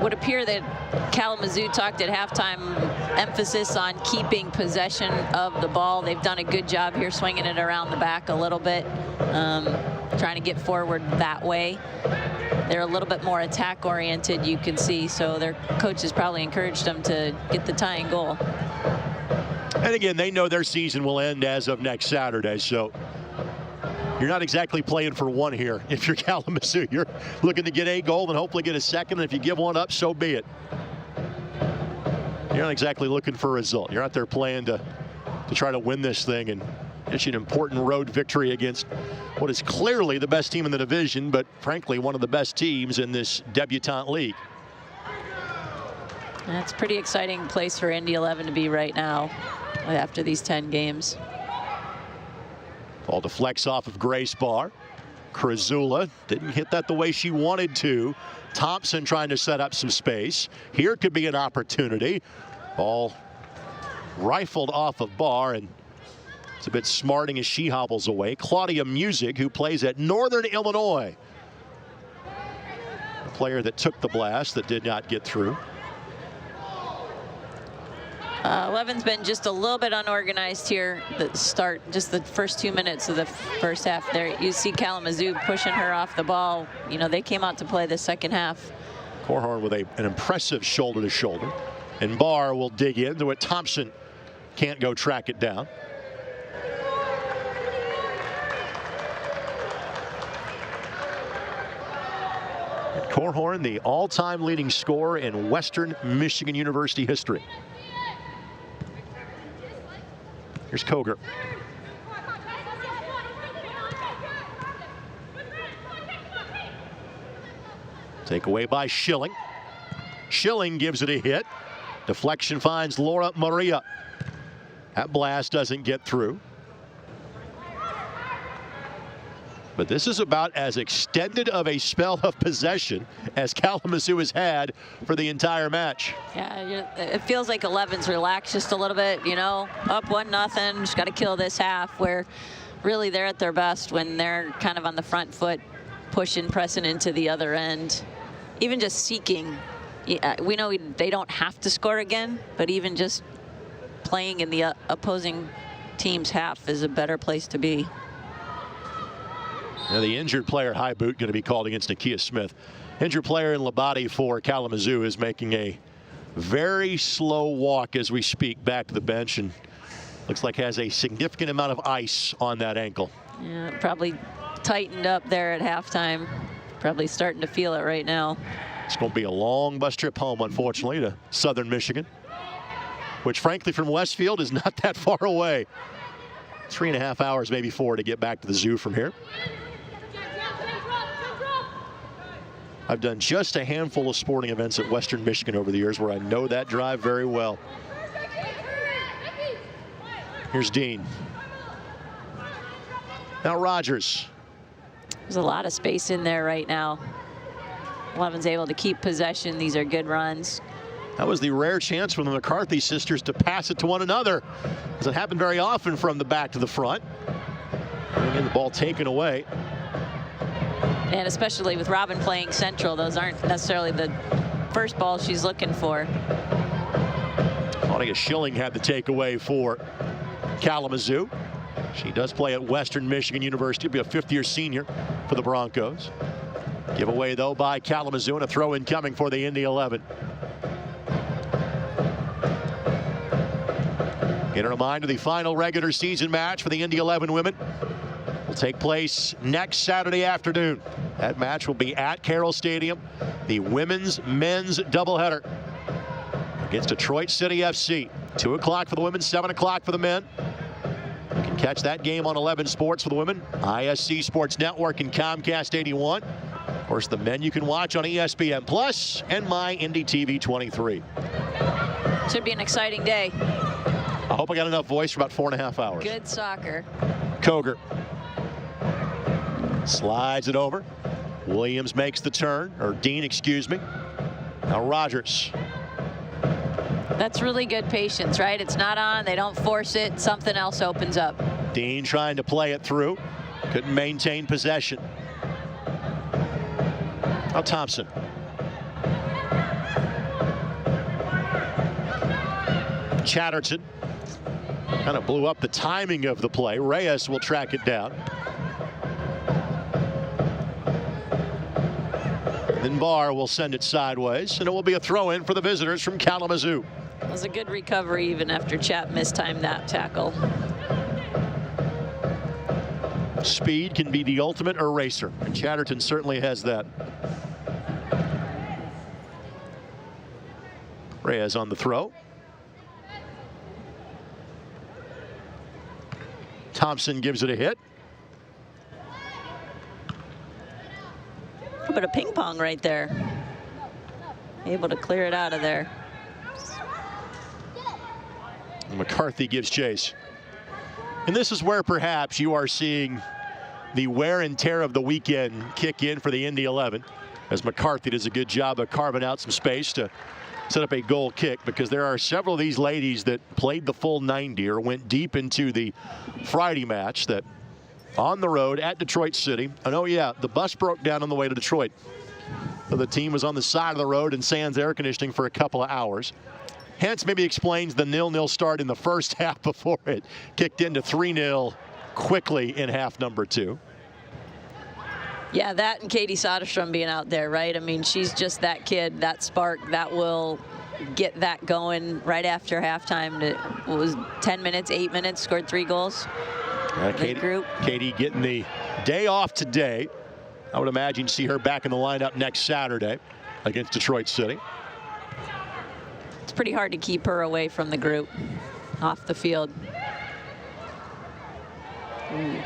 Would appear that Kalamazoo talked at halftime, emphasis on keeping possession of the ball. They've done a good job here swinging it around the back a little bit, trying to get forward that way. They're a little bit more attack oriented, you can see, so their coaches probably encouraged them to get the tying goal. And again, they know their season will end as of next Saturday, so you're not exactly playing for one here. If you're Kalamazoo, you're looking to get a goal and hopefully get a second. And if you give one up, so be it. You're not exactly looking for a result. You're out there playing to try to win this thing and get you an important road victory against what is clearly the best team in the division, but frankly, one of the best teams in this debutante league. That's a pretty exciting place for Indy 11 to be right now after these 10 games. Ball deflects off of Grace Barr. Krasula didn't hit that the way she wanted to. Thompson trying to set up some space. Here could be an opportunity. Ball rifled off of Barr, and it's a bit smarting as she hobbles away. Claudia Music, who plays at Northern Illinois. A player that took the blast that did not get through. 11's been just a little bit unorganized here. The start, just the first 2 minutes of the first half there. You see Kalamazoo pushing her off the ball. You know, they came out to play the second half. Cohorn with an impressive shoulder to shoulder. And Barr will dig into it. Thompson can't go track it down. And Cohorn, the all-time leading scorer in Western Michigan University history. Here's Koger. Take away by Schilling. Schilling gives it a hit. Deflection finds Laura Maria. That blast doesn't get through. But this is about as extended of a spell of possession as Kalamazoo has had for the entire match. Yeah, it feels like 11's relaxed just a little bit, you know, up 1-0, just got to kill this half, where really they're at their best when they're kind of on the front foot, pushing, pressing into the other end. Even just seeking, we know they don't have to score again, but even just playing in the opposing team's half is a better place to be. Now the injured player, high boot, going to be called against Nakia Smith. Injured player in Labate for Kalamazoo is making a very slow walk as we speak back to the bench, and looks like has a significant amount of ice on that ankle. Yeah, probably tightened up there at halftime. Probably starting to feel it right now. It's going to be a long bus trip home, unfortunately, to Southern Michigan, which frankly from Westfield is not that far away. 3.5 hours, maybe 4, to get back to the Zoo from here. I've done just a handful of sporting events at Western Michigan over the years where I know that drive very well. Here's Dean. Now Rogers. There's a lot of space in there right now. 11's able to keep possession. These are good runs. That was the rare chance for the McCarthy sisters to pass it to one another. Doesn't happen very often from the back to the front. And again, the ball taken away. And especially with Robin playing central, those aren't necessarily the first ball she's looking for. Claudia Schilling had the takeaway for Kalamazoo. She does play at Western Michigan University. Will be a fifth-year senior for the Broncos. Giveaway, though, by Kalamazoo, and a throw-in coming for the Indy 11. Get a reminder, the final regular season match for the Indy 11 women will take place next Saturday afternoon. That match will be at Carroll Stadium. The women's-men's doubleheader against Detroit City FC. 2 o'clock for the women, 7 o'clock for the men. You can catch that game on 11 Sports for the women, ISC Sports Network, and Comcast 81. Of course, the men you can watch on ESPN Plus and My Indy TV 23. Should be an exciting day. I hope I got enough voice for about 4.5 hours. Good soccer. Koger slides it over. Williams makes the turn, or Dean, excuse me. Now Rogers. That's really good patience, right? It's not on. They don't force it. Something else opens up. Dean trying to play it through. Couldn't maintain possession. Now Thompson. Chatterton kind of blew up the timing of the play. Reyes will track it down. Then Barr will send it sideways, and it will be a throw-in for the visitors from Kalamazoo. It was a good recovery even after Chat mistimed that tackle. Speed can be the ultimate eraser, and Chatterton certainly has that. Reyes on the throw. Thompson gives it a hit. A bit of ping pong right there. Able to clear it out of there. McCarthy gives chase. And this is where perhaps you are seeing the wear and tear of the weekend kick in for the Indy 11, as McCarthy does a good job of carving out some space to set up a goal kick, because there are several of these ladies that played the full 90 or went deep into the Friday match that on the road at Detroit City. And oh yeah, the bus broke down on the way to Detroit. So the team was on the side of the road in sans air conditioning for a couple of hours. Hence maybe explains the 0-0 start in the first half before it kicked into 3-0 quickly in half number 2. Yeah, that and Katie Soderstrom being out there, right? I mean, she's just that kid, that spark that will get that going right after halftime. What was 10 minutes, 8 minutes, scored 3 goals. Katie getting the day off today. I would imagine see her back in the lineup next Saturday against Detroit City. It's pretty hard to keep her away from the group off the field. Ooh.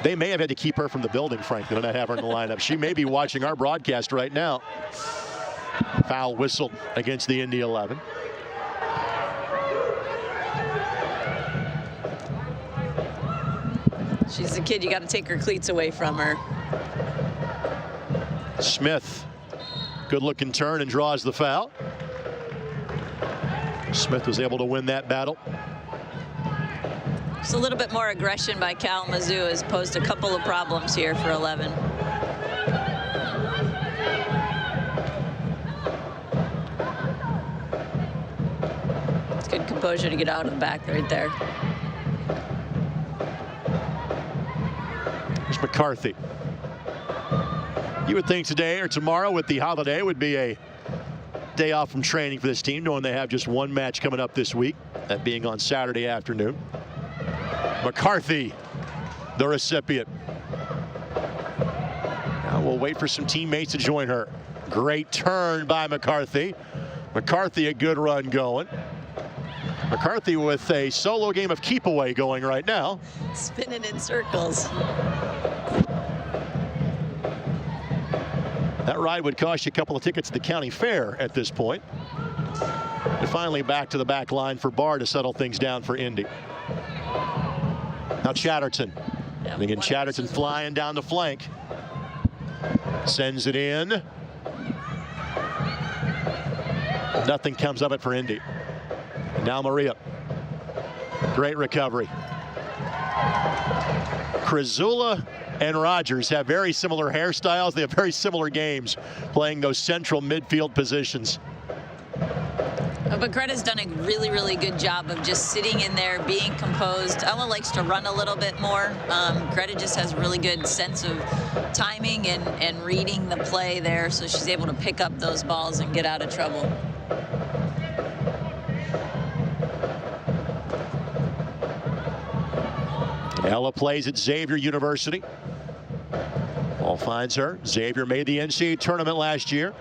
They may have had to keep her from the building, frankly, to not have her in the lineup. She may be watching our broadcast right now. Foul whistle against the Indy 11. She's a kid, you got to take her cleats away from her. Smith, good looking turn and draws the foul. Smith was able to win that battle. Just a little bit more aggression by Kalamazoo as opposed to a couple of problems here for 11. It's good composure to get out of the back right there. There's McCarthy. You would think today or tomorrow with the holiday would be a day off from training for this team, knowing they have just one match coming up this week, that being on Saturday afternoon. McCarthy, the recipient. Now we'll wait for some teammates to join her. Great turn by McCarthy. McCarthy, a good run going. McCarthy with a solo game of keep away going right now. Spinning in circles. That ride would cost you a couple of tickets to the county fair at this point. And finally back to the back line for Barr to settle things down for Indy. Now Chatterton. And again, Chatterton flying down the flank. Sends it in. Nothing comes of it for Indy. Now Maria. Great recovery. Krizula and Rogers have very similar hairstyles. They have very similar games playing those central midfield positions. But Greta's done a really, really good job of just sitting in there, being composed. Ella likes to run a little bit more. Greta just has a really good sense of timing and reading the play there, so she's able to pick up those balls and get out of trouble. Ella plays at Xavier University. Ball finds her. Xavier made the NCAA tournament last year,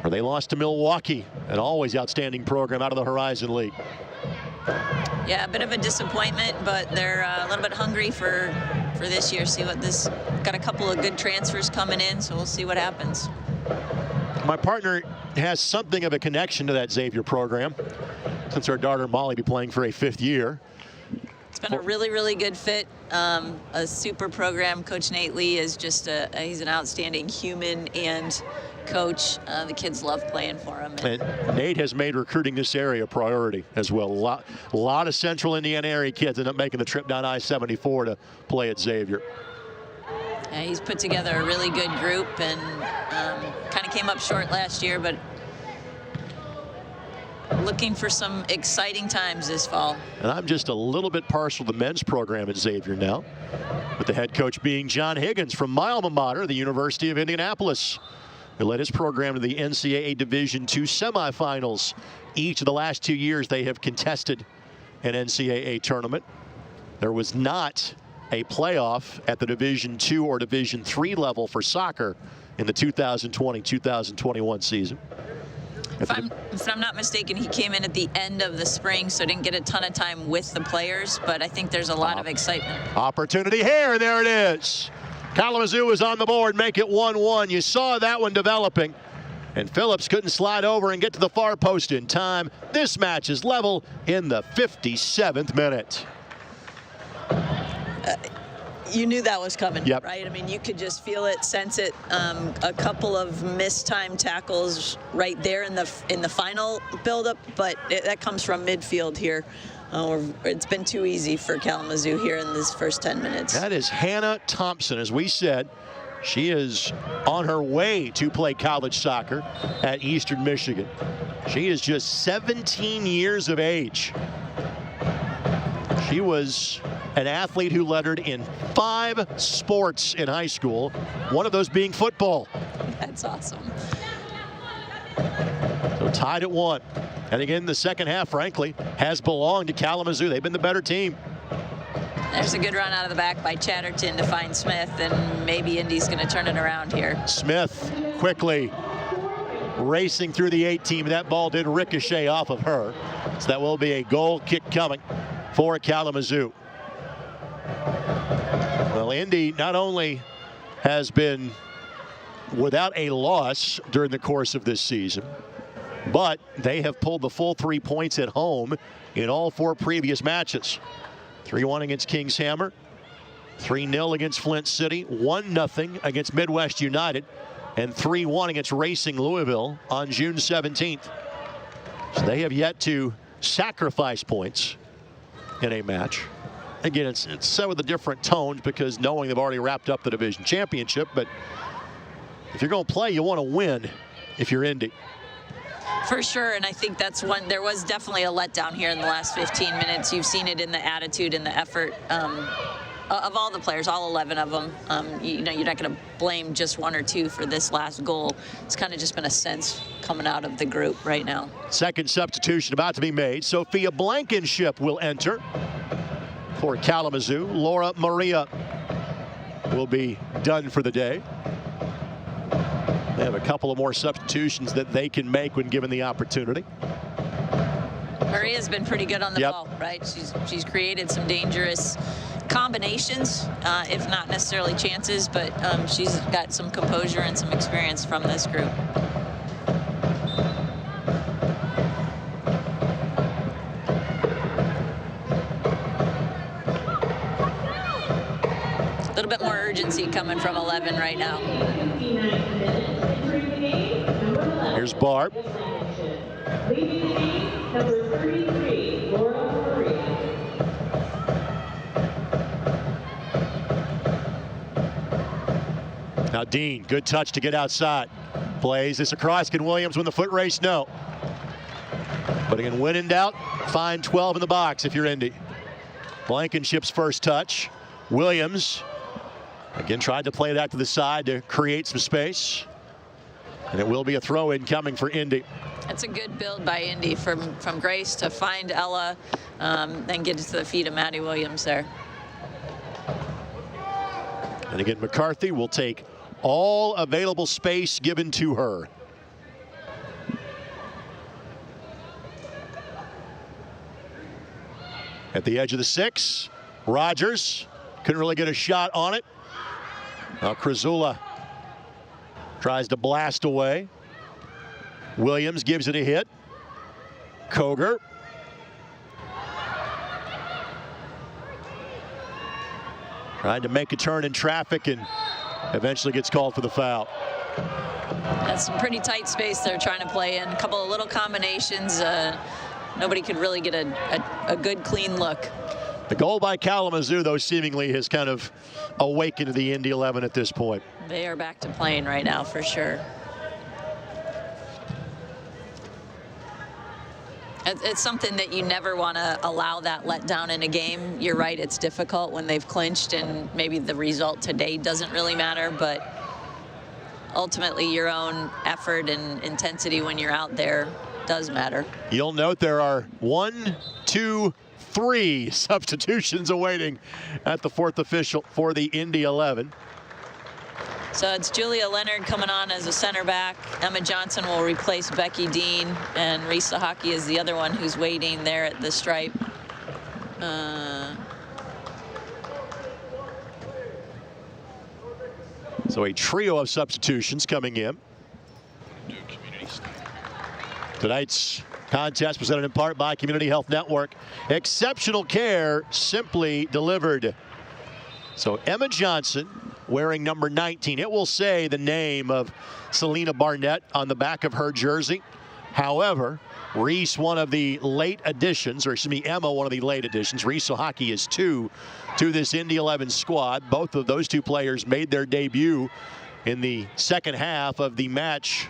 where they lost to Milwaukee, an always outstanding program out of the Horizon League. Yeah, a bit of a disappointment, but they're a little bit hungry for this year. See what this, got a couple of good transfers coming in, so we'll see what happens. My partner has something of a connection to that Xavier program, since her daughter Molly be playing for a 5th year. It's been a really, really good fit. A super program. Coach Nate Lee is just he's an outstanding human and coach. The kids love playing for him. And Nate has made recruiting this area a priority as well. A lot of Central Indiana area kids end up making the trip down I-74 to play at Xavier. Yeah, he's put together a really good group and kind of came up short last year, but looking for some exciting times this fall. And I'm just a little bit partial to the men's program at Xavier now, with the head coach being John Higgins from my alma mater, the University of Indianapolis, who led his program to the NCAA Division II semifinals. Each of the last 2 years they have contested an NCAA tournament. There was not a playoff at the Division II or Division III level for soccer in the 2020-2021 season. If I'm not mistaken, he came in at the end of the spring, so didn't get a ton of time with the players, but I think there's a lot of excitement. Opportunity here, and there it is. Kalamazoo is on the board, make it 1-1. You saw that one developing, and Phillips couldn't slide over and get to the far post in time. This match is level in the 57th minute. You knew that was coming, yep. Right? I mean, you could just feel it, sense it. A couple of mistimed tackles right there in the final buildup, but that comes from midfield here. It's been too easy for Kalamazoo here in this first 10 minutes. That is Hannah Thompson. As we said, she is on her way to play college soccer at Eastern Michigan. She is just 17 years of age. She was an athlete who lettered in 5 sports in high school, one of those being football. That's awesome. So tied at 1. And again, the second half, frankly, has belonged to Kalamazoo. They've been the better team. There's a good run out of the back by Chatterton to find Smith, and maybe Indy's going to turn it around here. Smith quickly racing through the 8 team. That ball did ricochet off of her. So that will be a goal kick coming for Kalamazoo. Well, Indy not only has been without a loss during the course of this season, but they have pulled the full 3 points at home in all 4 previous matches. 3-1 against Kings Hammer, 3-0 against Flint City, 1-0 against Midwest United, and 3-1 against Racing Louisville on June 17th. So they have yet to sacrifice points in a match. Again, it's said with a different tone because knowing they've already wrapped up the division championship, but if you're going to play, you want to win if you're Indy. For sure, and I think that's one. There was definitely a letdown here in the last 15 minutes. You've seen it in the attitude and the effort of all the players, all 11 of them. You know, you're not going to blame just 1 or 2 for this last goal. It's kind of just been a sense coming out of the group right now. Second substitution about to be made. Sophia Blankenship will enter for Kalamazoo. Laura Maria will be done for the day. They have a couple of more substitutions that they can make when given the opportunity. Maria's been pretty good on the ball, right? She's created some dangerous combinations, if not necessarily chances, but she's got some composure and some experience from this group. A little bit more urgency coming from 11 right now. Here's Barb. Now Dean, good touch to get outside. Plays this across. Can Williams win the foot race? No. But again, when in doubt, find 12 in the box if you're Indy. Blankenship's first touch. Williams, again, tried to play that to the side to create some space. And it will be a throw-in coming for Indy. That's a good build by Indy from Grace to find Ella, then get it to the feet of Maddie Williams there. And again, McCarthy will take all available space given to her. At the edge of the 6, Rogers couldn't really get a shot on it. Now Krasula tries to blast away. Williams gives it a hit. Koger. Trying to make a turn in traffic and eventually gets called for the foul. That's some pretty tight space they're trying to play in. A couple of little combinations. Nobody could really get a good, clean look. The goal by Kalamazoo, though, seemingly has kind of awakened the Indy 11 at this point. They are back to playing right now, for sure. It's something that you never want to allow that letdown in a game. You're right, it's difficult when they've clinched and maybe the result today doesn't really matter, but ultimately your own effort and intensity when you're out there does matter. You'll note there are 1, 2, 3 substitutions awaiting at the 4th official for the Indy 11. So it's Julia Leonard coming on as a center back. Emma Johnson will replace Becky Dean, and Reese Sahaki is the other one who's waiting there at the stripe. So a trio of substitutions coming in. Tonight's contest presented in part by Community Health Network. Exceptional care simply delivered. So Emma Johnson wearing number 19. It will say the name of Selena Barnett on the back of her jersey. However, Reese, one of the late additions, or excuse me, Emma, one of the late additions. Reese Sahaki is 2 to this Indy 11 squad. Both of those 2 players made their debut in the second half of the match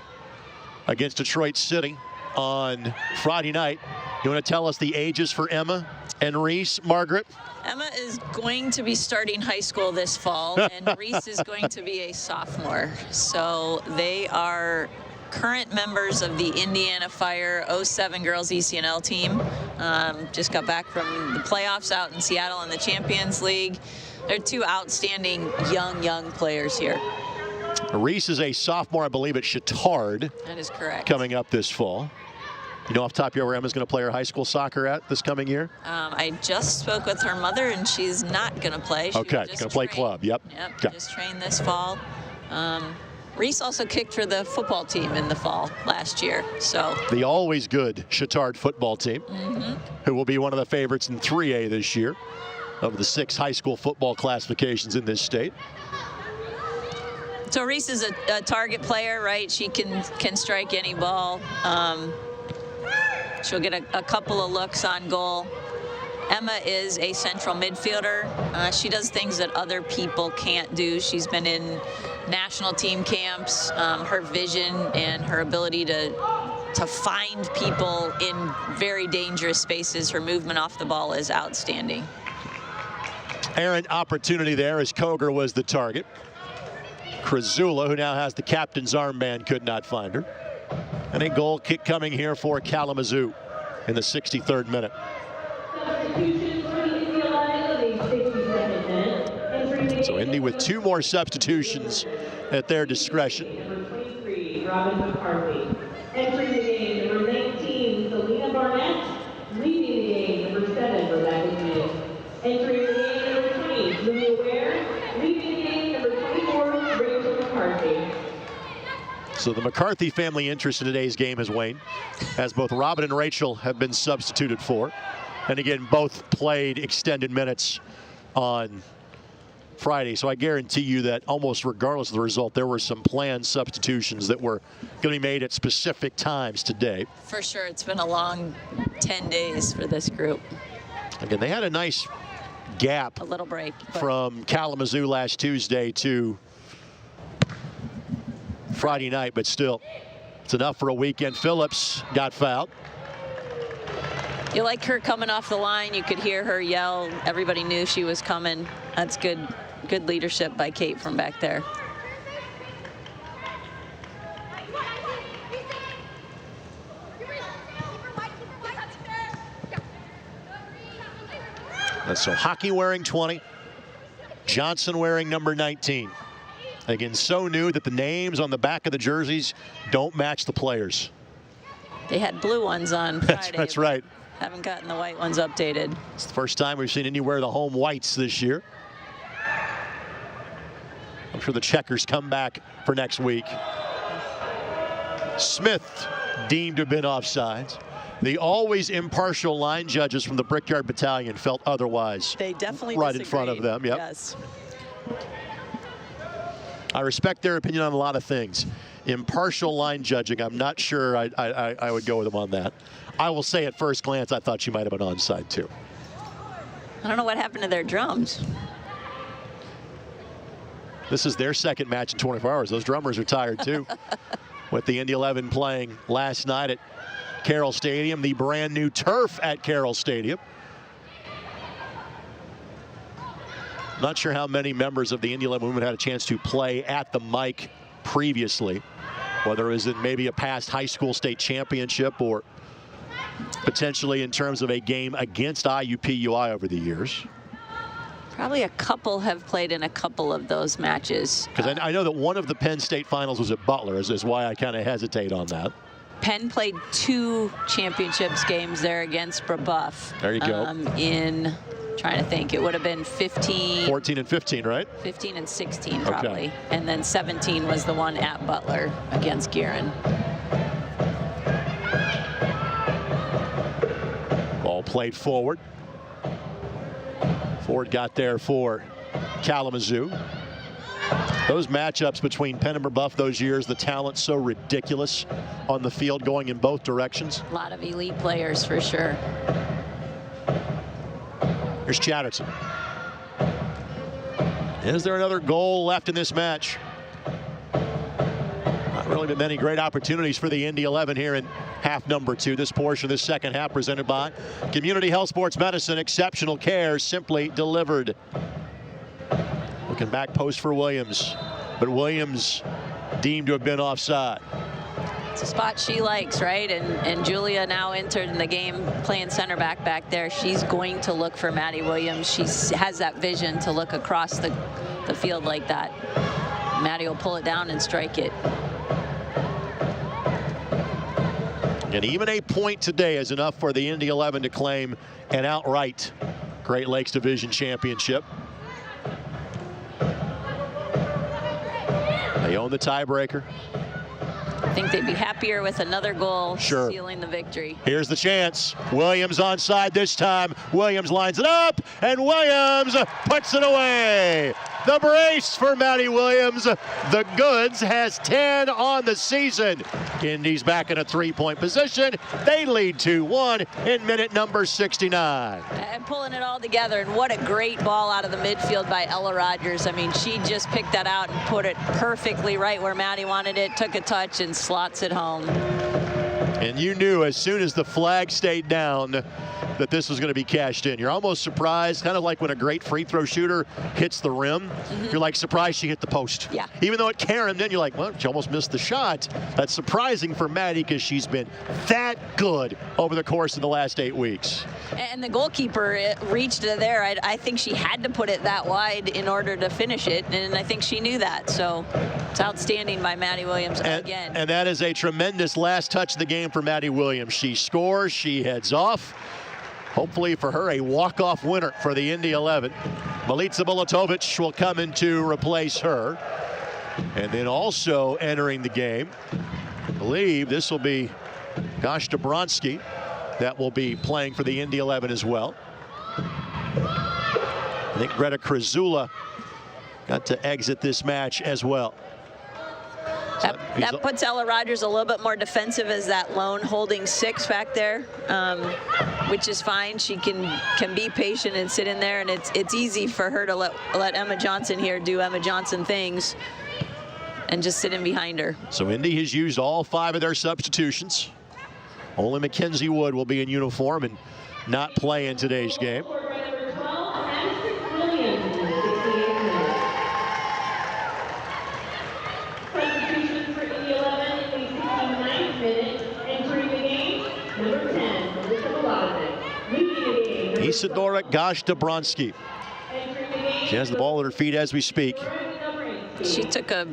against Detroit City on Friday night. You want to tell us the ages for Emma and Reese, Margaret? Emma is going to be starting high school this fall, and Reese is going to be a sophomore. So they are current members of the Indiana Fire 07 Girls ECNL team. Just got back from the playoffs out in Seattle in the Champions League. They're 2 outstanding young players here. Reese is a sophomore, I believe, at Chittard. That is correct. Coming up this fall. You know off the top of your head where Emma's going to play her high school soccer at this coming year? I just spoke with her mother, and she's not going to play. Okay, going to play club, yep. Yep, okay. Just trained this fall. Reese also kicked for the football team in the fall last year. So the always good Chittard football team, who will be one of the favorites in 3A this year of the 6 high school football classifications in this state. So Reese is a target player, right? She can strike any ball. She'll get a couple of looks on goal. Emma is a central midfielder. She does things that other people can't do. She's been in national team camps. Her vision and her ability to find people in very dangerous spaces, her movement off the ball is outstanding. Errant opportunity there as Koger was the target. Krasula, who now has the captain's armband, could not find her. And a goal kick coming here for Kalamazoo in the 63rd minute. So Indy with 2 more substitutions at their discretion. Robin McCarthy. Entering the game, number 19, Selena Barnett. Leaving the game, number 7, Rebecca Smith. Entering the game, number 20, Julia Ware. Leaving the game, number 24, Rachel McCarthy. So the McCarthy family interest in today's game has waned, as both Robin and Rachel have been substituted for. And again, both played extended minutes on Friday. So I guarantee you that almost regardless of the result, there were some planned substitutions that were going to be made at specific times today. For sure, it's been a long 10 days for this group. Again, they had a nice gap, a little break from Kalamazoo last Tuesday to Friday night, but still, it's enough for a weekend. Phillips got fouled. You like her coming off the line. You could hear her yell. Everybody knew she was coming. That's good leadership by Kate from back there. So Hockey wearing 20, Johnson wearing number 19. Again, so new that the names on the back of the jerseys don't match the players. They had blue ones on Friday. That's right. Haven't gotten the white ones updated. It's the first time we've seen Indy wear the home whites this year. I'm sure the checkers come back for next week. Smith deemed to have been offsides. The always impartial line judges from the Brickyard Battalion felt otherwise. They definitely right disagreed. In front of them. Yep. Yes. I respect their opinion on a lot of things. Impartial line judging, I'm not sure I would go with them on that. I will say at first glance, I thought she might have been onside too. I don't know what happened to their drums. This is their second match in 24 hours. Those drummers are tired too. With the Indy 11 playing last night at Carroll Stadium, the brand new turf at Carroll Stadium. Not sure how many members of the Indy 11 women had a chance to play at the mic previously, whether it was in maybe a past high school state championship or potentially in terms of a game against IUPUI over the years. Probably a couple have played in a couple of those matches. Because I know that one of the Penn State finals was at Butler, is why I kind of hesitate on that. Penn played 2 championships games there against Brebeuf. There you go. In, trying to think, it would have been 15. 14 and 15, right? 15 and 16 probably. Okay. And then 17 was the one at Butler against Guerin. Ball played forward. Ford got there for Kalamazoo. Those matchups between Penn and Brebeuf those years, the talent so ridiculous on the field going in both directions. A lot of elite players for sure. Here's Chatterton. Is there another goal left in this match? Not really been many great opportunities for the Indy 11 here in half number 2. This portion of this second half presented by Community Health Sports Medicine. Exceptional care simply delivered. Looking back post for Williams, but Williams deemed to have been offside. It's a spot she likes, right? And Julia now entered in the game playing center back there. She's going to look for Maddie Williams. She has that vision to look across the field like that. Maddie will pull it down and strike it. And even a point today is enough for the Indy 11 to claim an outright Great Lakes Division Championship. They own the tiebreaker. I think they'd be happier with another goal, sure, sealing the victory. Here's the chance. Williams onside this time. Williams lines it up, and Williams puts it away. The brace for Maddie Williams. The goods has 10 on the season. Indy's back in a 3-point position. They lead 2-1 in minute number 69. And pulling it all together, and what a great ball out of the midfield by Ella Rogers. I mean, she just picked that out and put it perfectly right where Maddie wanted it, took a touch and slots it home. And you knew as soon as the flag stayed down that this was going to be cashed in. You're almost surprised, kind of like when a great free throw shooter hits the rim. You're like surprised she hit the post. Yeah. Even though it caromed, then you're like, well, she almost missed the shot. That's surprising for Maddie because she's been that good over the course of the last 8 weeks. And the goalkeeper reached there. I think she had to put it that wide in order to finish it, and I think she knew that. So it's outstanding by Maddie Williams again. And that is a tremendous last touch of the game for Maddie Williams. She scores, she heads off. Hopefully for her, a walk-off winner for the Indy 11. Milica Bulatovic will come in to replace her. And then also entering the game, I believe this will be Gosh Dabronsky that will be playing for the Indy 11 as well. I think Greta Krizula got to exit this match as well. That puts Ella Rogers a little bit more defensive as that lone holding 6 back there, which is fine. She can be patient and sit in there, and it's easy for her to let Emma Johnson here do Emma Johnson things and just sit in behind her. So Indy has used all 5 of their substitutions. Only Mackenzie Wood will be in uniform and not play in today's game. Substitution for Indy 11 in the 69th minute. Entering the game, number 10, Melissa Velazquez. Leaving the game, Isadora Gosh-Dobronsky. She has the ball at her feet as we speak. She took a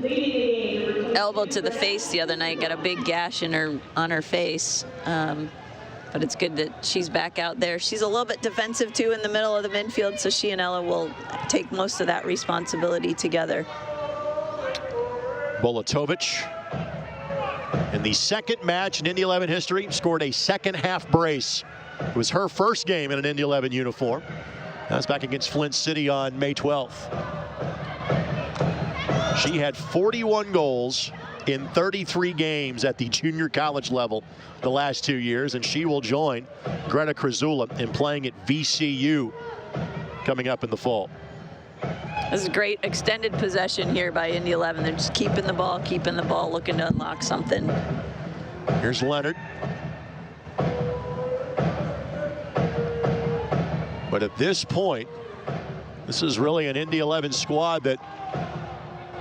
elbow to the face the other night, got a big gash on her face. But it's good that she's back out there. She's a little bit defensive too in the middle of the midfield, so she and Ella will take most of that responsibility together. Bolatovic, in the second match in Indy 11 history, scored a second half brace. It was her first game in an Indy 11 uniform. That's back against Flint City on May 12th. She had 41 goals in 33 games at the junior college level the last 2 years, and she will join Greta Krzula in playing at VCU coming up in the fall. This is a great extended possession here by Indy 11. They're just keeping the ball, looking to unlock something. Here's Leonard. But at this point, this is really an Indy 11 squad that,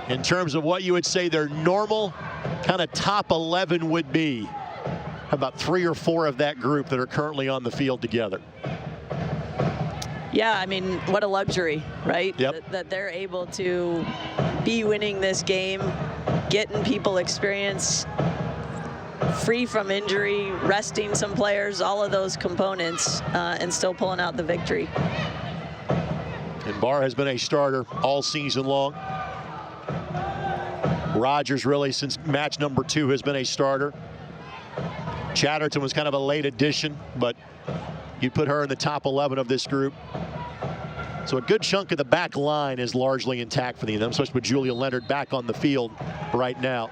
in terms of what you would say their normal kind of top 11 would be, about 3 or 4 of that group that are currently on the field together. Yeah, I mean, what a luxury, right? Yep. That they're able to be winning this game, getting people experience, free from injury, resting some players, all of those components, and still pulling out the victory. And Barr has been a starter all season long. Rogers, really, since match number 2, has been a starter. Chatterton was kind of a late addition, but you'd put her in the top 11 of this group. So a good chunk of the back line is largely intact for them, especially with Julia Leonard back on the field right now.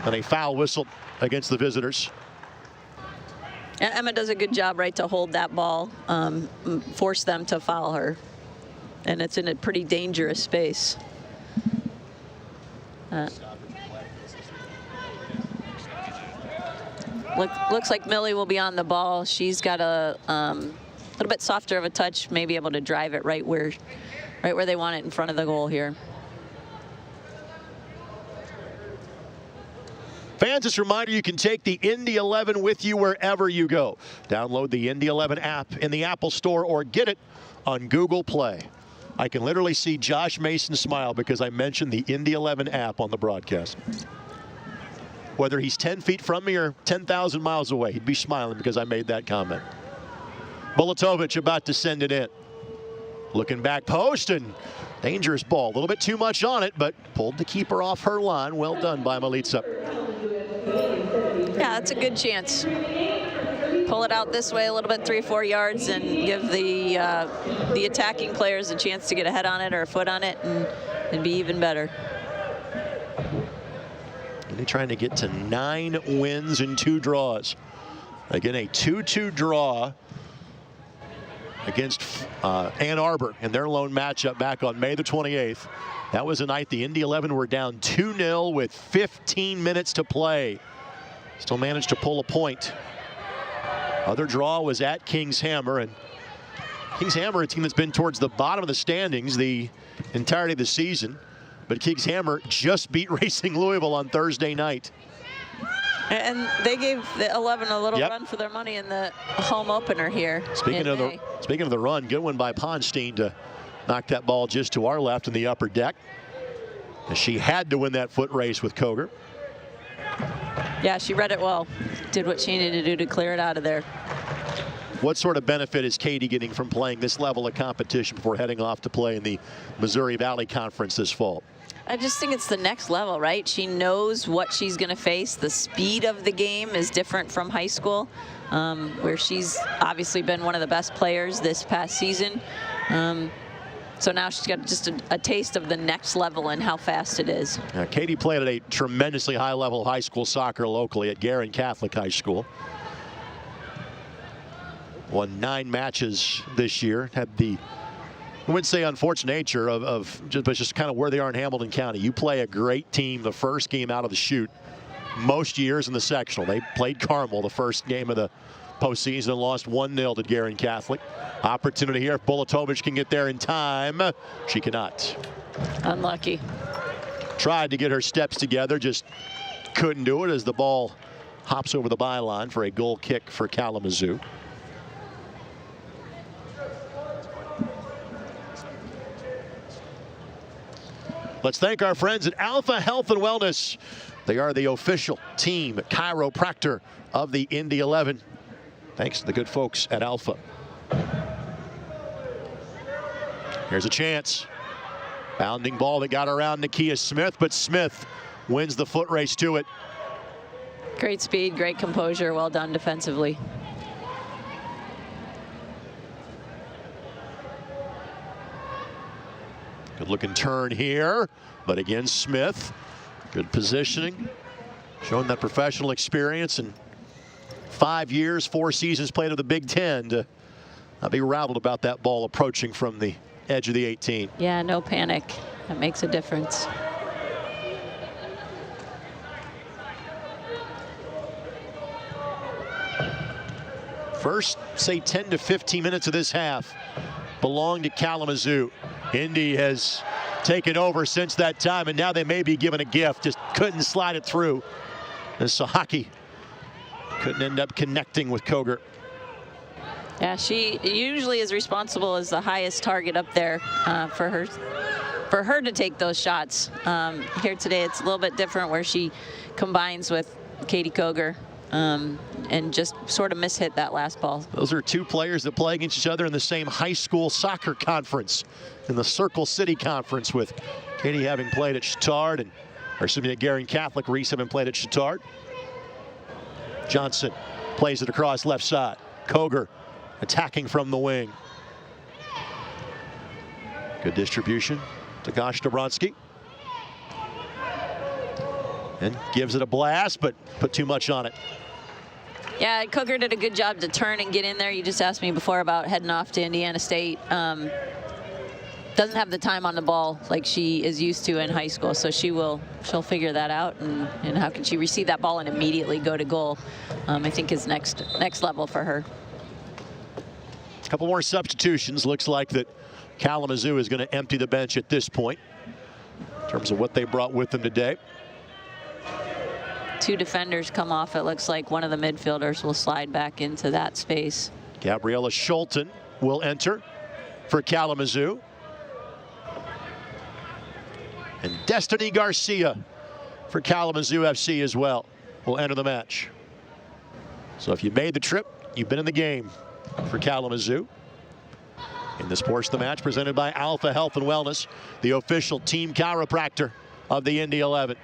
And a foul whistle against the visitors. Emma does a good job, right, to hold that ball, force them to foul her. And it's in a pretty dangerous space. Looks like Millie will be on the ball. She's got a little bit softer of a touch, may be able to drive it right where they want it in front of the goal here. Fans, just a reminder, you can take the Indy 11 with you wherever you go. Download the Indy 11 app in the Apple Store or get it on Google Play. I can literally see Josh Mason smile because I mentioned the Indy 11 app on the broadcast. Whether he's 10 feet from me or 10,000 miles away, he'd be smiling because I made that comment. Bolatovic about to send it in. Looking back post, and dangerous ball. A little bit too much on it, but pulled the keeper off her line. Well done by Milica. Yeah, that's a good chance. Pull it out this way a little bit, 3-4 yards, and give the attacking players a chance to get a head on it or a foot on it, and it'd be even better. They're trying to get to 9 wins and 2 draws. Again, a 2-2 draw against Ann Arbor in their lone matchup back on May the 28th. That was a night the Indy 11 were down 2-0 with 15 minutes to play. Still managed to pull a point. Other draw was at Kings Hammer, and Kings Hammer, a team that's been towards the bottom of the standings the entirety of the season. But Kings Hammer just beat Racing Louisville on Thursday night. And they gave the 11 a little run for their money in the home opener here. Speaking of the run, good one by Ponstein to knock that ball just to our left in the upper deck. She had to win that foot race with Koger. Yeah, she read it well. Did what she needed to do to clear it out of there. What sort of benefit is Katie getting from playing this level of competition before heading off to play in the Missouri Valley Conference this fall? I just think it's the next level, right? She knows what she's going to face. The speed of the game is different from high school, where she's obviously been one of the best players this past season. So now she's got just a taste of the next level and how fast it is. Katie played at a tremendously high level of high school soccer locally at Garin Catholic High School. Won 9 matches this year. Had the, I wouldn't say unfortunate nature but just kind of where they are in Hamilton County. You play a great team the first game out of the chute, most years in the sectional. They played Carmel the first game of the postseason and lost 1-0 to Guerin Catholic. Opportunity here if Bulatovic can get there in time. She cannot. Unlucky. Tried to get her steps together, just couldn't do it as the ball hops over the byline for a goal kick for Kalamazoo. Let's thank our friends at Alpha Health and Wellness. They are the official team chiropractor of the Indy 11. Thanks to the good folks at Alpha. Here's a chance. Bounding ball that got around Nakia Smith, but Smith wins the foot race to it. Great speed, great composure, well done defensively. Good looking turn here, but again Smith, good positioning, showing that professional experience and 5 years, 4 seasons played of the Big Ten to not be rattled about that ball approaching from the edge of the 18. Yeah, no panic. That makes a difference. First, say 10 to 15 minutes of this half belong to Kalamazoo. Indy has taken over since that time, and now they may be given a gift. Just couldn't slide it through. As Sahaki couldn't end up connecting with Koger. Yeah, she usually is responsible as the highest target up there for her to take those shots. Here today, it's a little bit different where she combines with Katie Koger. And just sort of mishit that last ball. Those are two players that play against each other in the same high school soccer conference, in the Circle City Conference, with Katie having played at Chittard, and, or excuse me, at Guerin Catholic. Reese having played at Chittard. Johnson plays it across left side. Koger attacking from the wing. Good distribution to Gosh Dobronsky. And gives it a blast, but put too much on it. Yeah, Koger did a good job to turn and get in there. You just asked me before about heading off to Indiana State. Doesn't have the time on the ball like she is used to in high school, so she'll figure that out. And how can she receive that ball and immediately go to goal? I think is next level for her. A couple more substitutions. Looks like that Kalamazoo is going to empty the bench at this point in terms of what they brought with them today. 2 defenders come off. It looks like one of the midfielders will slide back into that space. Gabriella Schulten will enter for Kalamazoo. And Destiny Garcia for Kalamazoo FC as well will enter the match. So if you made the trip, you've been in the game for Kalamazoo. In this portion of the match presented by Alpha Health and Wellness, the official team chiropractor of the Indy 11.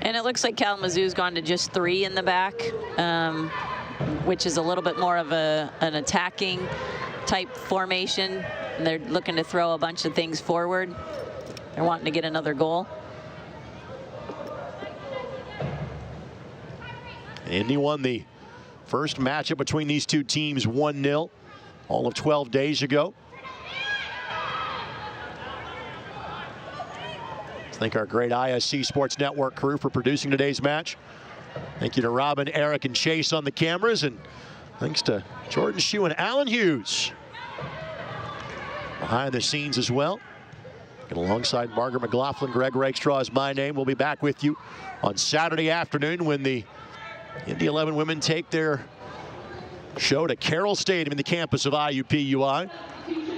And it looks like Kalamazoo's gone to just 3 in the back, which is a little bit more of an attacking type formation. And they're looking to throw a bunch of things forward. They're wanting to get another goal. Indy won the first matchup between these two teams 1-0 all of 12 days ago. Thank our great ISC Sports Network crew for producing today's match. Thank you to Robin, Eric, and Chase on the cameras, and thanks to Jordan Shue and Alan Hughes behind the scenes as well. And alongside Margaret McLaughlin, Greg Rakestraw is my name. We'll be back with you on Saturday afternoon when the Indy 11 women take their show to Carroll Stadium in the campus of IUPUI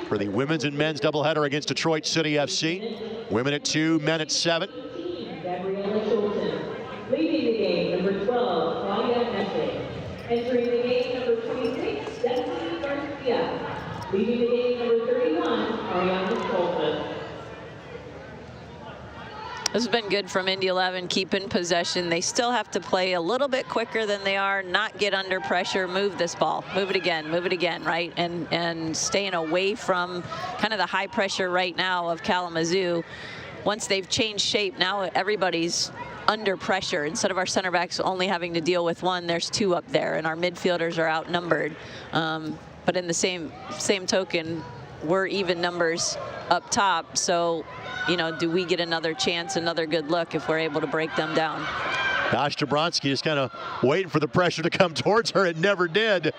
for the women's and men's doubleheader against Detroit City FC. Women at 2, men at 7. Gabriella Schulten. Leading the game, number 12, Claudia Messe. Entering the game, number 26, Destiny Garcia. Leading the game, number 31, Ariana Schulten. This has been good from Indy 11, keeping possession. They still have to play a little bit quicker than they are, not get under pressure, move this ball, move it again, right? And staying away from kind of the high pressure right now of Kalamazoo. Once they've changed shape, now everybody's under pressure. Instead of our center backs only having to deal with 1, there's 2 up there, and our midfielders are outnumbered. But in the same token, we're even numbers up top, so you know, do we get another chance, another good look if we're able to break them down? Gosh, Jabronsky just kind of waiting for the pressure to come towards her. It never did.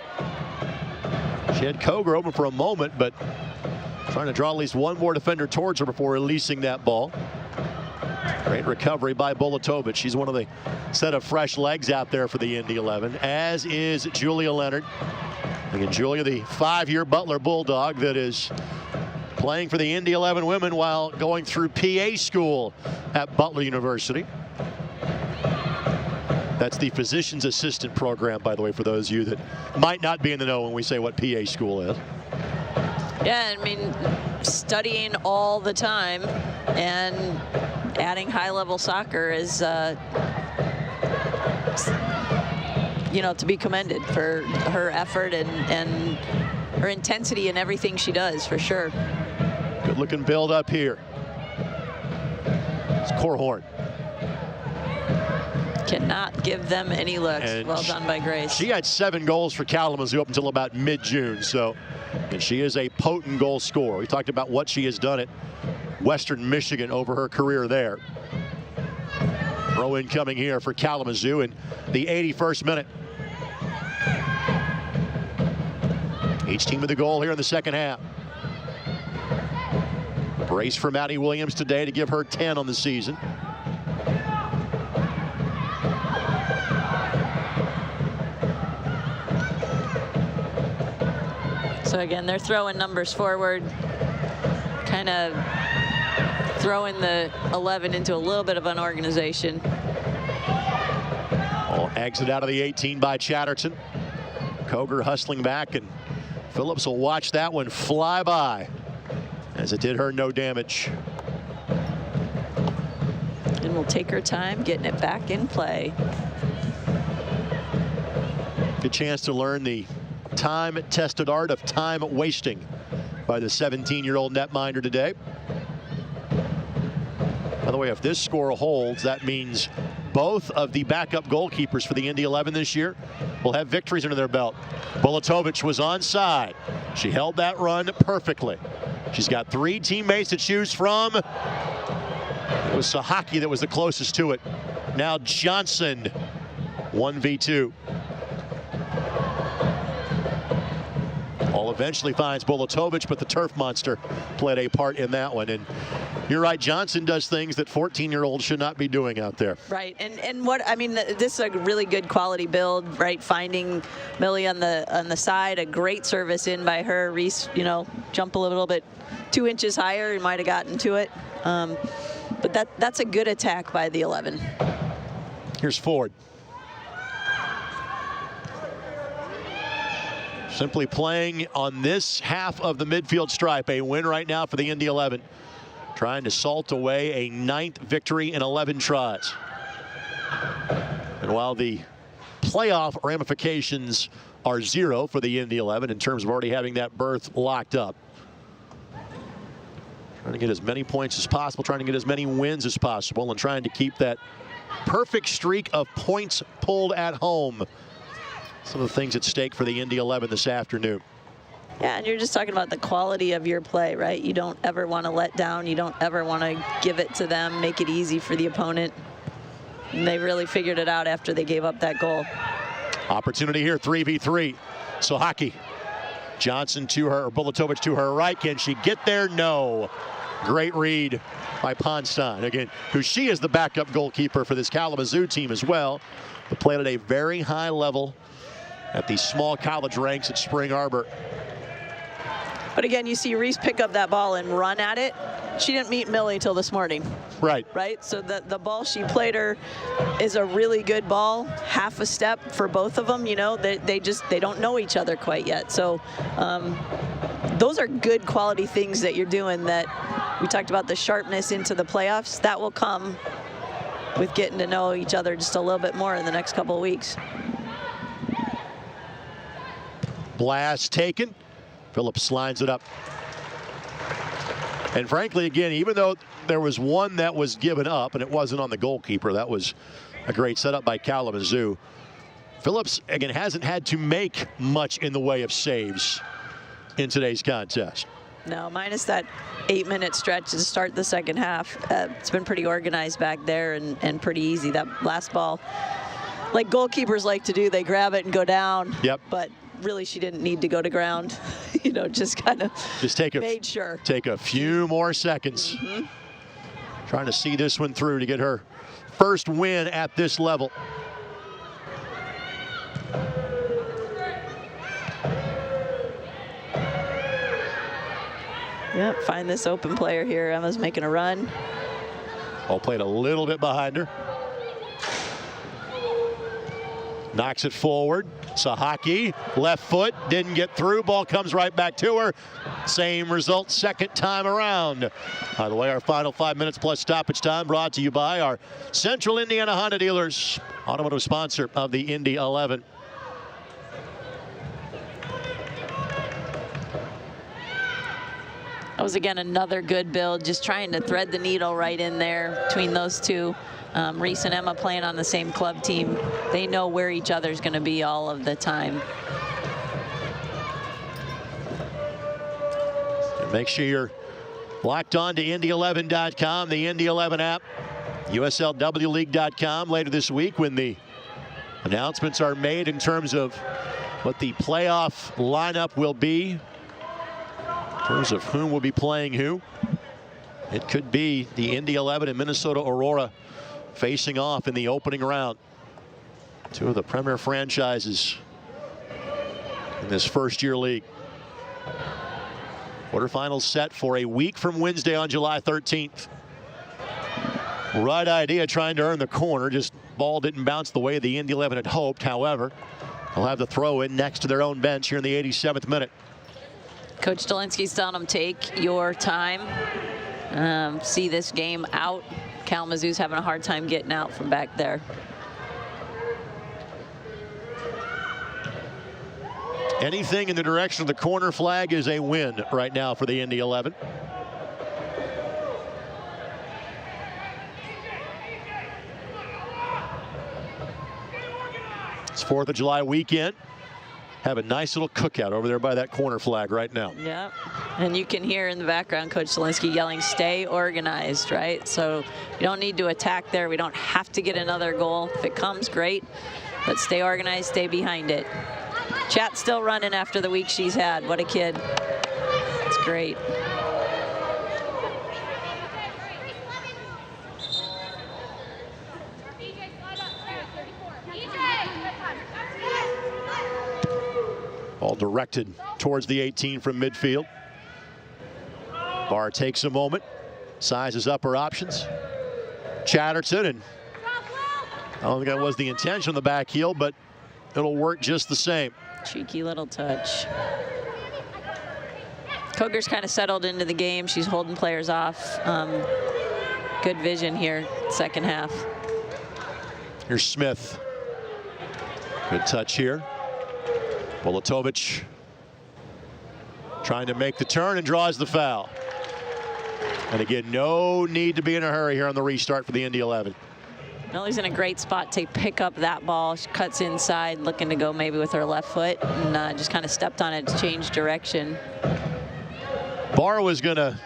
She had Koger open for a moment, but trying to draw at least one more defender towards her before releasing that ball. Great recovery by Bulatovic. She's one of the set of fresh legs out there for the Indy 11, as is Julia Leonard. Again, Julia, the 5-year Butler Bulldog that is playing for the Indy 11 women while going through PA school at Butler University. That's the physician's assistant program, by the way, for those of you that might not be in the know when we say what PA school is. Yeah, I mean, studying all the time and adding high-level soccer is, you know, to be commended for her effort and her intensity in everything she does, for sure. Good-looking build up here. It's Korhorn. Cannot give them any looks. And well done by Grace. She had 7 goals for Kalamazoo up until about mid-June, so and she is a potent goal scorer. We talked about what she has done at Western Michigan over her career there. Throw in coming here for Kalamazoo in the 81st minute. Each team with a goal here in the second half. Brace for Maddie Williams today to give her 10 on the season. So again, they're throwing numbers forward, kind of throwing the 11 into a little bit of unorganization. Oh, exit out of the 18 by Chatterton. Koger hustling back, and Phillips will watch that one fly by, as it did her no damage. And will take her time getting it back in play. Good chance to learn the time-tested art of time wasting by the 17-year-old netminder today. By the way, if this score holds, that means both of the backup goalkeepers for the Indy 11 this year will have victories under their belt. Bulatovic was onside. She held that run perfectly. She's got 3 teammates to choose from. It was Sahaki that was the closest to it. Now Johnson, 1v2. Ball eventually finds Bulatovic, but the turf monster played a part in that one. And you're right, Johnson does things that 14-year-olds should not be doing out there. Right, and what I mean, this is a really good quality build, right? Finding Millie on the side, a great service in by her. Reese, you know, jump a little bit 2 inches higher, and might have gotten to it. But that's a good attack by the 11. Here's Ford. Simply playing on this half of the midfield stripe. A win right now for the Indy 11. Trying to salt away a 9th victory in 11 tries. And while the playoff ramifications are 0 for the Indy 11 in terms of already having that berth locked up. Trying to get as many points as possible, trying to get as many wins as possible, and trying to keep that perfect streak of points pulled at home. Some of the things at stake for the Indy 11 this afternoon. Yeah, and you're just talking about the quality of your play, right? You don't ever want to let down. You don't ever want to give it to them, make it easy for the opponent. And they really figured it out after they gave up that goal. Opportunity here, 3v3. Sahaki. Johnson to her, or Bulatovic to her right. Can she get there? No. Great read by Ponstein. Again, who she is the backup goalkeeper for this Kalamazoo team as well. But played at a very high level at the small college ranks at Spring Arbor. But again, you see Reese pick up that ball and run at it. She didn't meet Millie till this morning. Right. Right? So the ball she played her is a really good ball. Half a step for both of them. You know, they don't know each other quite yet. So those are good quality things that you're doing. That we talked about, the sharpness into the playoffs. That will come with getting to know each other just a little bit more in the next couple of weeks. Blast taken. Phillips lines it up. And frankly, again, even though there was one that was given up and it wasn't on the goalkeeper, that was a great setup by Kalamazoo. Phillips, again, hasn't had to make much in the way of saves in today's contest. No, minus that 8-minute stretch to start the second half. It's been pretty organized back there and pretty easy. That last ball, like goalkeepers like to do, they grab it and go down. Yep. But really, she didn't need to go to ground. You know, just kind of made sure. Take a few more seconds. Trying to see this one through to get her first win at this level. Yep, find this open player here. Emma's making a run. Ball played a little bit behind her. Knocks it forward. Sahaki, left foot, didn't get through. Ball comes right back to her. Same result second time around. By the way, our final 5 minutes plus stoppage time brought to you by our Central Indiana Honda dealers, automotive sponsor of the Indy 11. That was, again, another good build, just trying to thread the needle right in there between those two. Reese and Emma playing on the same club team. They know where each other's going to be all of the time. And make sure you're locked on to Indy11.com, the Indy 11 app, USLWleague.com later this week when the announcements are made in terms of what the playoff lineup will be. In terms of whom will be playing who. It could be the Indy 11 and Minnesota Aurora facing off in the opening round. Two of the premier franchises in this first-year league. Quarterfinals set for a week from Wednesday on July 13th. Right idea, trying to earn the corner. Just ball didn't bounce the way the Indy 11 had hoped. However, they'll have the throw in next to their own bench here in the 87th minute. Coach Dolinsky's telling them, take your time. See this game out. Kalamazoo's having a hard time getting out from back there. Anything in the direction of the corner flag is a win right now for the Indy 11. It's 4th of July weekend. Have a nice little cookout over there by that corner flag right now. Yeah, and you can hear in the background Coach Zelinsky yelling, stay organized, right? So you don't need to attack there. We don't have to get another goal. If it comes, great, but stay organized, stay behind it. Chat's still running after the week she's had. What a kid. It's great. Ball directed towards the 18 from midfield. Barr takes a moment, sizes up her options. Chatterton, and I don't think that was the intention on the back heel, but it'll work just the same. Cheeky little touch. Koger's kind of settled into the game. She's holding players off. Good vision here, second half. Here's Smith. Good touch here. Bulatovic trying to make the turn and draws the foul. And again, no need to be in a hurry here on the restart for the Indy 11. Millie's in a great spot to pick up that ball. She cuts inside, looking to go maybe with her left foot, and just kind of stepped on it to change direction. Barr was going to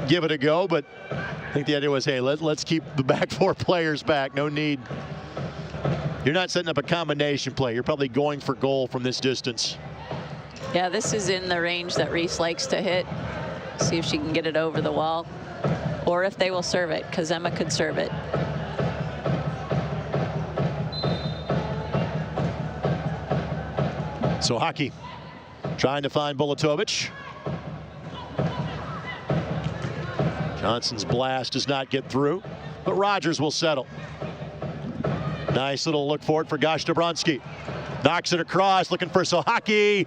give it a go, but I think the idea was, hey, let's keep the back four players back. No need. You're not setting up a combination play. You're probably going for goal from this distance. Yeah, this is in the range that Reese likes to hit. See if she can get it over the wall, or if they will serve it, because Emma could serve it. So hockey trying to find Bulatovic. Johnson's blast does not get through, but Rogers will settle. Nice little look for it for Gosh Dobronsky. Knocks it across, looking for Sohaki.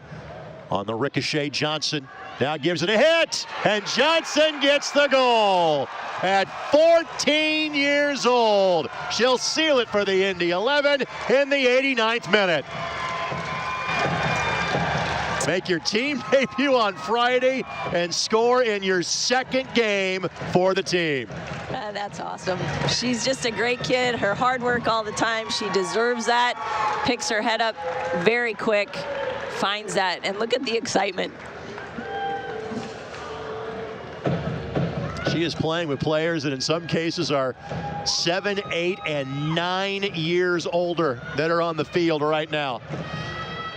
On the ricochet, Johnson now gives it a hit, and Johnson gets the goal. At 14 years old, she'll seal it for the Indy 11 in the 89th minute. Make your team debut on Friday and score in your second game for the team. That's awesome. She's just a great kid. Her hard work all the time. She deserves that. Picks her head up very quick. Finds that. And look at the excitement. She is playing with players that in some cases are 7, 8, and 9 years older that are on the field right now.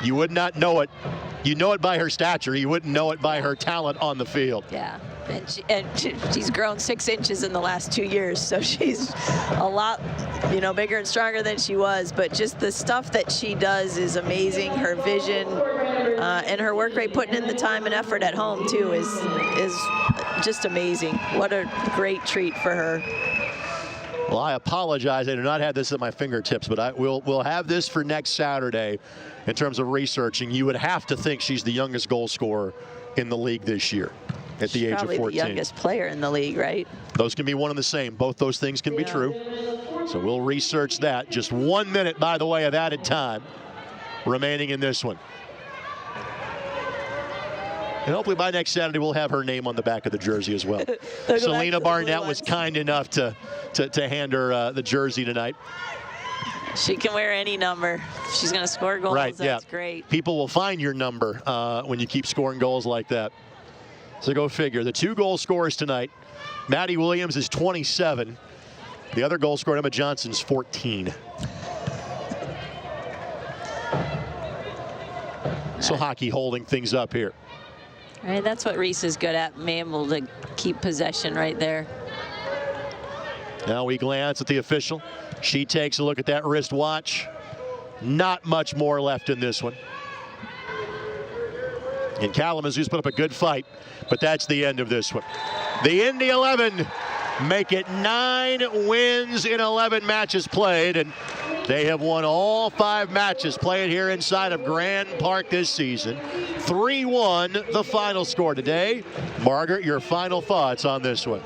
You would not know it. You know it by her stature. You wouldn't know it by her talent on the field. Yeah. And she's grown 6 inches in the last 2 years, so she's a lot, bigger and stronger than she was. But just the stuff that she does is amazing. Her vision and her work rate, putting in the time and effort at home too, is just amazing. What a great treat for her. Well, I apologize. I do not have this at my fingertips, but we'll have this for next Saturday in terms of researching. You would have to think she's the youngest goal scorer in the league this year at the age of 14. Probably the youngest player in the league, right? Those can be one and the same. Both those things can be true. So we'll research that. Just 1 minute, by the way, of added time remaining in this one. And hopefully by next Saturday we'll have her name on the back of the jersey as well. Selena Barnett was kind enough to hand her the jersey tonight. She can wear any number. She's going to score goals. Right, That's great. People will find your number when you keep scoring goals like that. So go figure. The 2 goal scorers tonight, Maddie Williams is 27. The other goal scorer, Emma Johnson's 14. So hockey holding things up here. All right, that's what Reese is good at, being able to keep possession right there. Now we glance at the official. She takes a look at that wrist watch. Not much more left in this one. And Kalamazoo's put up a good fight, but that's the end of this one. The Indy 11 make it 9 wins in 11 matches played, and they have won all 5 matches played here inside of Grand Park this season. 3-1 the final score today. Margaret, your final thoughts on this one?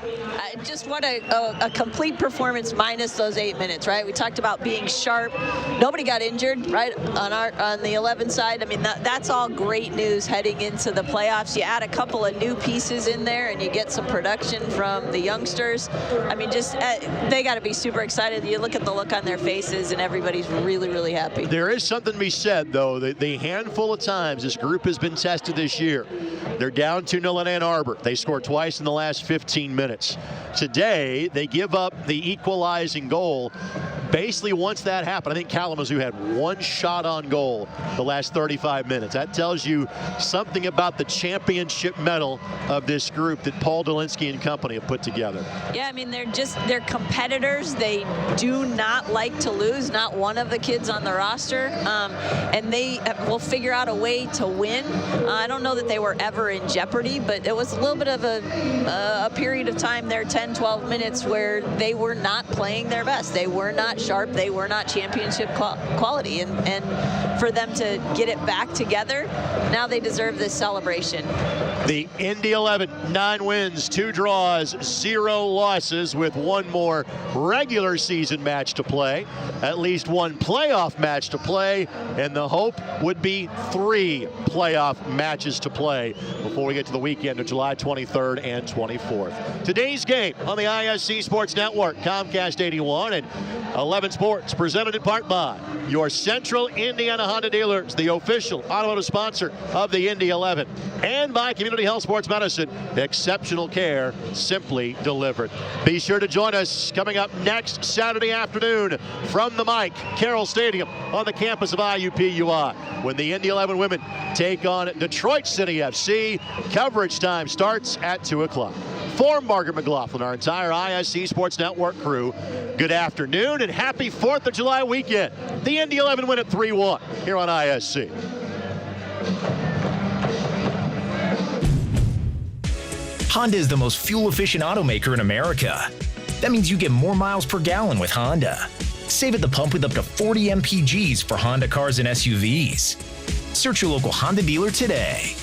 Just what a complete performance minus those 8 minutes, right? We talked about being sharp. Nobody got injured, right, on the 11 side. I mean, that's all great news heading into the playoffs. You add a couple of new pieces in there and you get some production from the youngsters. I mean, just they got to be super excited. You look at the look on their faces and everybody's really, really happy. There is something to be said, though. The handful of times this group has been tested this year, they're down 2-0 in Ann Arbor. They scored twice in the last 15 minutes. Today, they give up the equalizing goal. Basically, once that happened, I think Kalamazoo had 1 shot on goal the last 35 minutes. That tells you something about the championship medal of this group that Paul Dolinsky and company have put together. Yeah, I mean, they're competitors. They do not like to lose, not one of the kids on the roster. And they will figure out a way to win. I don't know that they were ever in jeopardy, but it was a little bit of a period of time there, 10, 12 minutes, where they were not playing their best. They were not sharp. They were not championship quality. And for them to get it back together, now they deserve this celebration. The Indy 11, 9 wins, 2 draws, 0 losses, with 1 more regular season match to play, at least 1 playoff match to play, and the hope would be 3 playoff matches to play before we get to the weekend of July 23rd and 24th. Today's game on the ISC Sports Network, Comcast 81 and 11 Sports, presented in part by your Central Indiana Honda dealers, the official automotive sponsor of the Indy 11, and by Community Health Sports Medicine, exceptional care simply delivered. Be sure to join us coming up next Saturday afternoon from the Mike Carroll Stadium on the campus of IUPUI when the Indy 11 women take on Detroit City FC. Coverage time starts at 2 o'clock. For Margaret McLaughlin, our entire ISC Sports Network crew, good afternoon and happy 4th of July weekend. The Indy 11 win at 3-1 here on ISC. Honda is the most fuel-efficient automaker in America. That means you get more miles per gallon with Honda. Save at the pump with up to 40 mpgs for Honda cars and SUVs. Search your local Honda dealer today.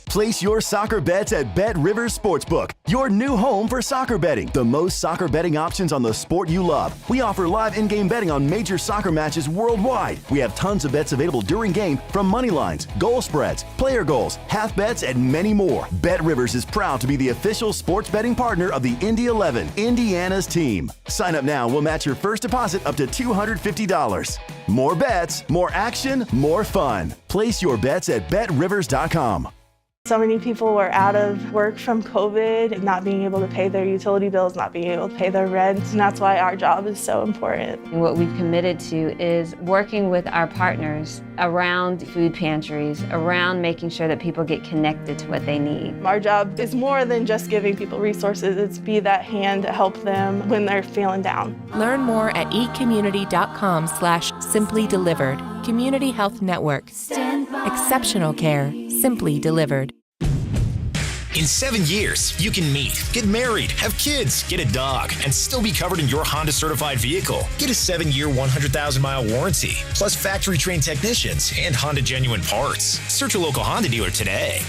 Place your soccer bets at Bet Rivers Sportsbook, your new home for soccer betting. The most soccer betting options on the sport you love. We offer live in-game betting on major soccer matches worldwide. We have tons of bets available during game, from money lines, goal spreads, player goals, half bets, and many more. Bet Rivers is proud to be the official sports betting partner of the Indy 11, Indiana's team. Sign up now. We'll match your first deposit up to $250. More bets, more action, more fun. Place your bets at betrivers.com. So many people were out of work from COVID, not being able to pay their utility bills, not being able to pay their rent, and that's why our job is so important. And what we've committed to is working with our partners around food pantries, around making sure that people get connected to what they need. Our job is more than just giving people resources, it's be that hand to help them when they're feeling down. Learn more at ecommunity.com/simplydelivered. Community Health Network. Exceptional care, simply delivered. In 7 years, you can meet, get married, have kids, get a dog, and still be covered in your Honda certified vehicle. Get a 7-year, 100,000-mile warranty, plus factory trained technicians and Honda genuine parts. Search a local Honda dealer today.